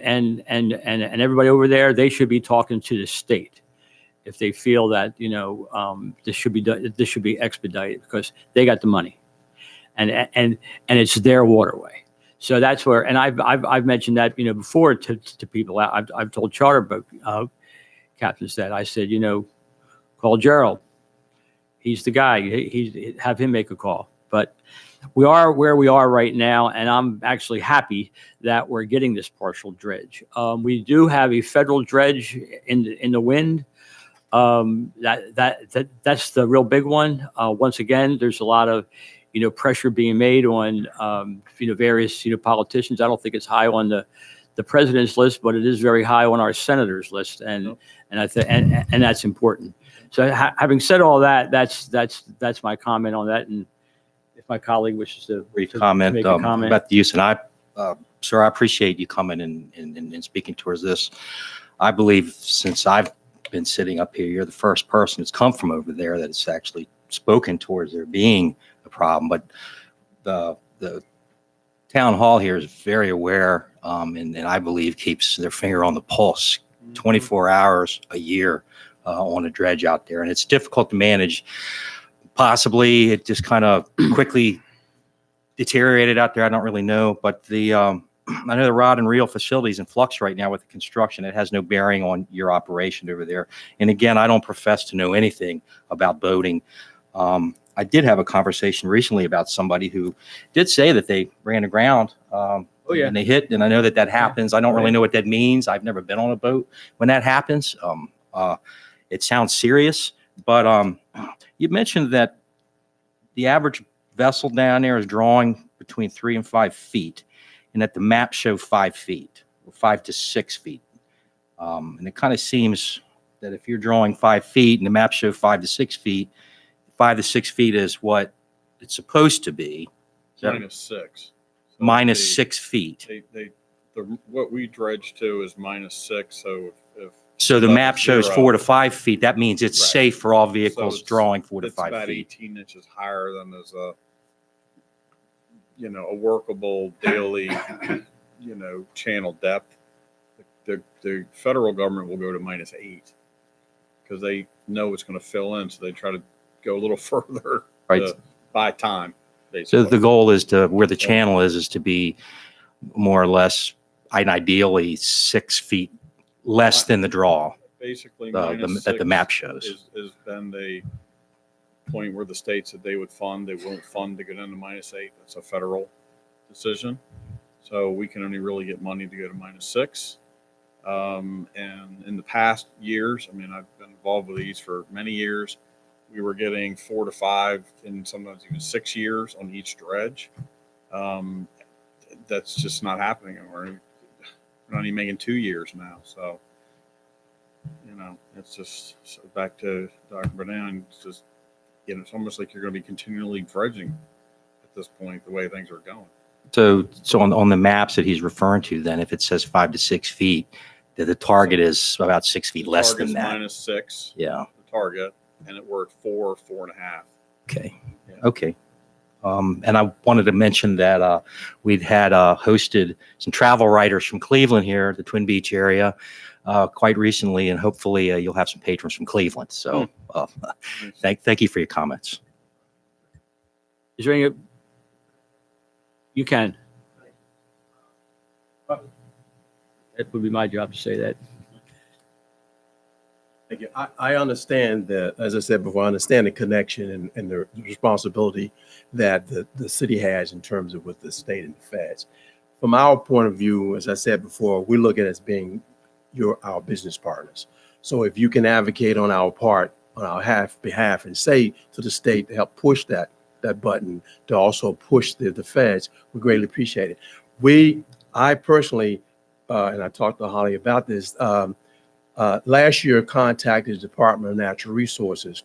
everybody over there, they should be talking to the state if they feel that, you know, this should be done, this should be expedited because they got the money, and it's their waterway. So that's where, and I've mentioned that, you know, before to people. I've told charter boat captains that. I said, you know, call Gerald. He's the guy. He have him make a call. But we are where we are right now, and I'm actually happy that we're getting this partial dredge. We do have a federal dredge in the wind. That's the real big one. Once again, there's a lot of, you know, pressure being made on, you know, various, you know, politicians. I don't think it's high on the president's list, but it is very high on our senators list, and I think and that's important. So having said all that, that's my comment on that. And if my colleague wishes to Brief to comment, make a comment. about the use, and sir, I appreciate you coming and speaking towards this. I believe since I've been sitting up here, you're the first person that's come from over there that has actually spoken towards there being a problem. But the town hall here is very aware, and I believe keeps their finger on the pulse 24 hours a year on a dredge out there. And it's difficult to manage. Possibly it just kind of quickly deteriorated out there. I don't really know, but I know the rod and reel facilities in flux right now with the construction. It has no bearing on your operation over there. And again, I don't profess to know anything about boating. I did have a conversation recently about somebody who did say that they ran aground. And they hit, and I know that happens. I don't really know what that means. I've never been on a boat when that happens. It sounds serious, but you mentioned that the average vessel down there is drawing between 3 and 5 feet, and that the maps show 5 feet, or 5 to 6 feet. And it kind of seems that if you're drawing 5 feet and the maps show 5 to 6 feet, 5 to 6 feet is what it's supposed to be. -6. Minus 6 feet. What we dredge to is -6. So the map shows 4 to 5 feet. That means it's Right. safe for all vehicles it's- drawing 4 to it's 5 about feet. 18 inches higher than is a workable daily, channel depth. The federal government will go to -8 because they know it's going to fill in. So they try to go a little further Right. to buy time. So Basically. the goal is to, where the channel is to be more or less, and ideally 6 feet less than the draw. Basically, that the map shows. Has been the point where the state said they would fund. They won't fund to go down to -8. That's a federal decision. So we can only really get money to go to -6. And in the past years, I mean, I've been involved with these for many years. We were getting 4 to 5 and sometimes even 6 years on each dredge. That's just not happening anymore. We're not even making 2 years now. So, it's just back to Dr. Bernard. It's just, it's almost like you're going to be continually dredging at this point, the way things are going. So on the maps that he's referring to, then if it says 5 to 6 feet, the target is about 6 feet less than Target's that. -6. Yeah. The target, and we're at 4, 4.5. Okay. Okay. And I wanted to mention that we'd had hosted some travel writers from Cleveland here, the Twin Beach area, quite recently, and hopefully you'll have some patrons from Cleveland. So thank you for your comments. Is there any? You can. It would be my job to say that. Thank you. I understand that, as I said before, I understand the connection and the responsibility that the city has in terms of with the state and the feds. From our point of view, as I said before, we look at it as being our business partners. So if you can advocate on our part, on our behalf, and say to the state to help push that that button to also push the feds, we greatly appreciate it. I personally, and I talked to Holly about this, last year contacted the Department of Natural Resources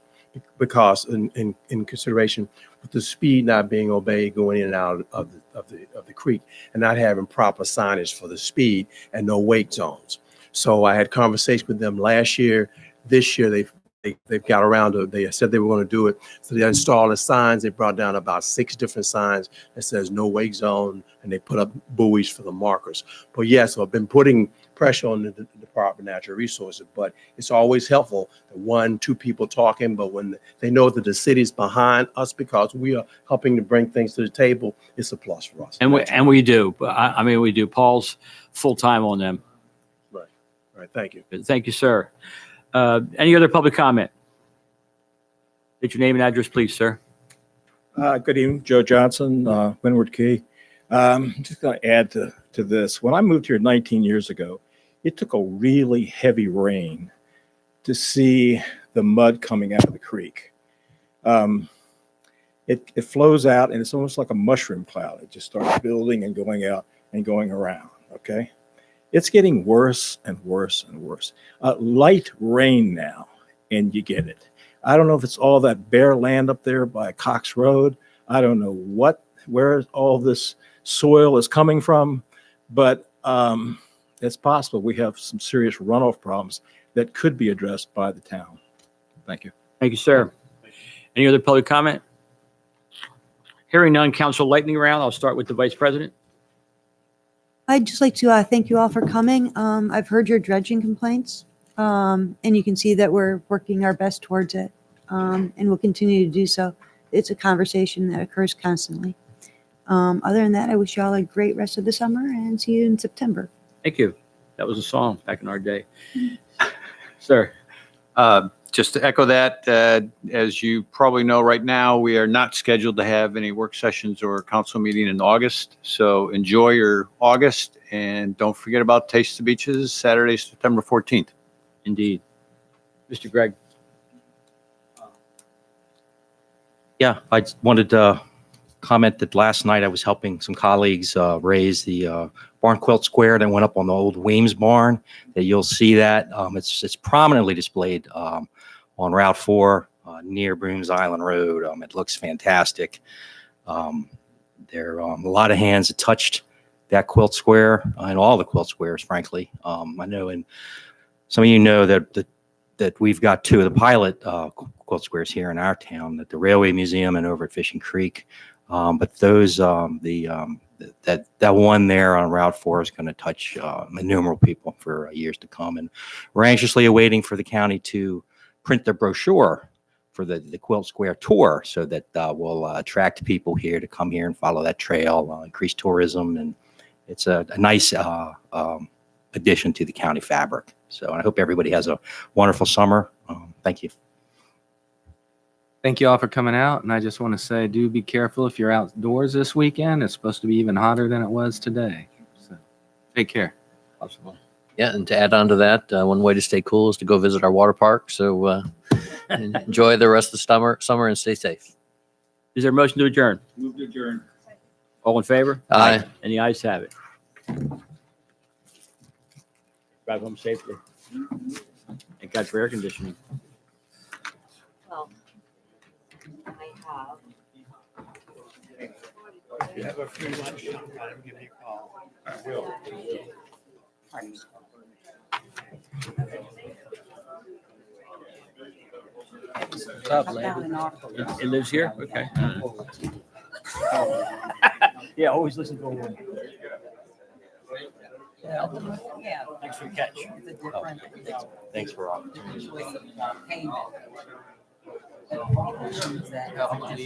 because in consideration with the speed not being obeyed going in and out of the creek and not having proper signage for the speed and no wake zones. So I had conversations with them last year. This year they've got around to, they said they were going to do it. So they installed the signs. They brought down about 6 different signs that says no wake zone, and they put up buoys for the markers. But yes, so I've been putting pressure on the Department of Natural Resources, but it's always helpful that 1, 2 people talking, but when they know that the city's behind us because we are helping to bring things to the table, it's a plus for us. And we do. I mean, we do. Paul's full-time on them. Right. All right. Thank you. Thank you, sir. Any other public comment? State your name and address, please, sir. Good evening, Joe Johnson, Windward Key. I'm just going to add to this. When I moved here 19 years ago, it took a really heavy rain to see the mud coming out of the creek. It flows out and it's almost like a mushroom cloud. It just starts building and going out and going around, okay? It's getting worse and worse and worse. Light rain now, and you get it. I don't know if it's all that bare land up there by Cox Road. I don't know where all this soil is coming from, but it's possible we have some serious runoff problems that could be addressed by the town. Thank you. Thank you, sir. Any other public comment? Hearing none, council lightning round. I'll start with the vice president. I'd just like to thank you all for coming. I've heard your dredging complaints, and you can see that we're working our best towards it, and we'll continue to do so. It's a conversation that occurs constantly. Other than that, I wish you all a great rest of the summer and see you in September. Thank you. That was a song back in our day. Sir. Just to echo that, as you probably know right now, we are not scheduled to have any work sessions or council meeting in August. So enjoy your August and don't forget about Taste the Beaches, Saturday, September 14th. Indeed. Mr. Gregg. Yeah, I just wanted to comment that last night I was helping some colleagues raise the barn quilt square that went up on the old Weems barn. That you'll see that it's prominently displayed on Route 4 near Brooms Island Road. It looks fantastic. There are a lot of hands that touched that quilt square and all the quilt squares, frankly. I know, and some of you know that we've got 2 of the pilot quilt squares here in our town at the Railway Museum and over at Fishing Creek. But those, that one there on Route 4 is going to touch innumerable people for years to come. And we're anxiously awaiting for the county to print the brochure for the Quilt Square tour so that will attract people here to come here and follow that trail, increase tourism. And it's a nice addition to the county fabric. So I hope everybody has a wonderful summer. Thank you. Thank you all for coming out. And I just want to say, do be careful if you're outdoors this weekend. It's supposed to be even hotter than it was today. So take care. Possible. Yeah, and to add on to that, one way to stay cool is to go visit our water park. So enjoy the rest of the summer and stay safe. Is there a motion to adjourn? Move to adjourn. All in favor? Aye. And the ayes have it. Drive home safely. Thank God for air conditioning. Well, I have. If you have a free lunch sometime, give me a call. I will. What's up, lady? It lives here? Okay. Yeah, always listen to a woman. Yeah. Thanks for the catch. It's a different. Thanks for opportunity. Payment. Issues that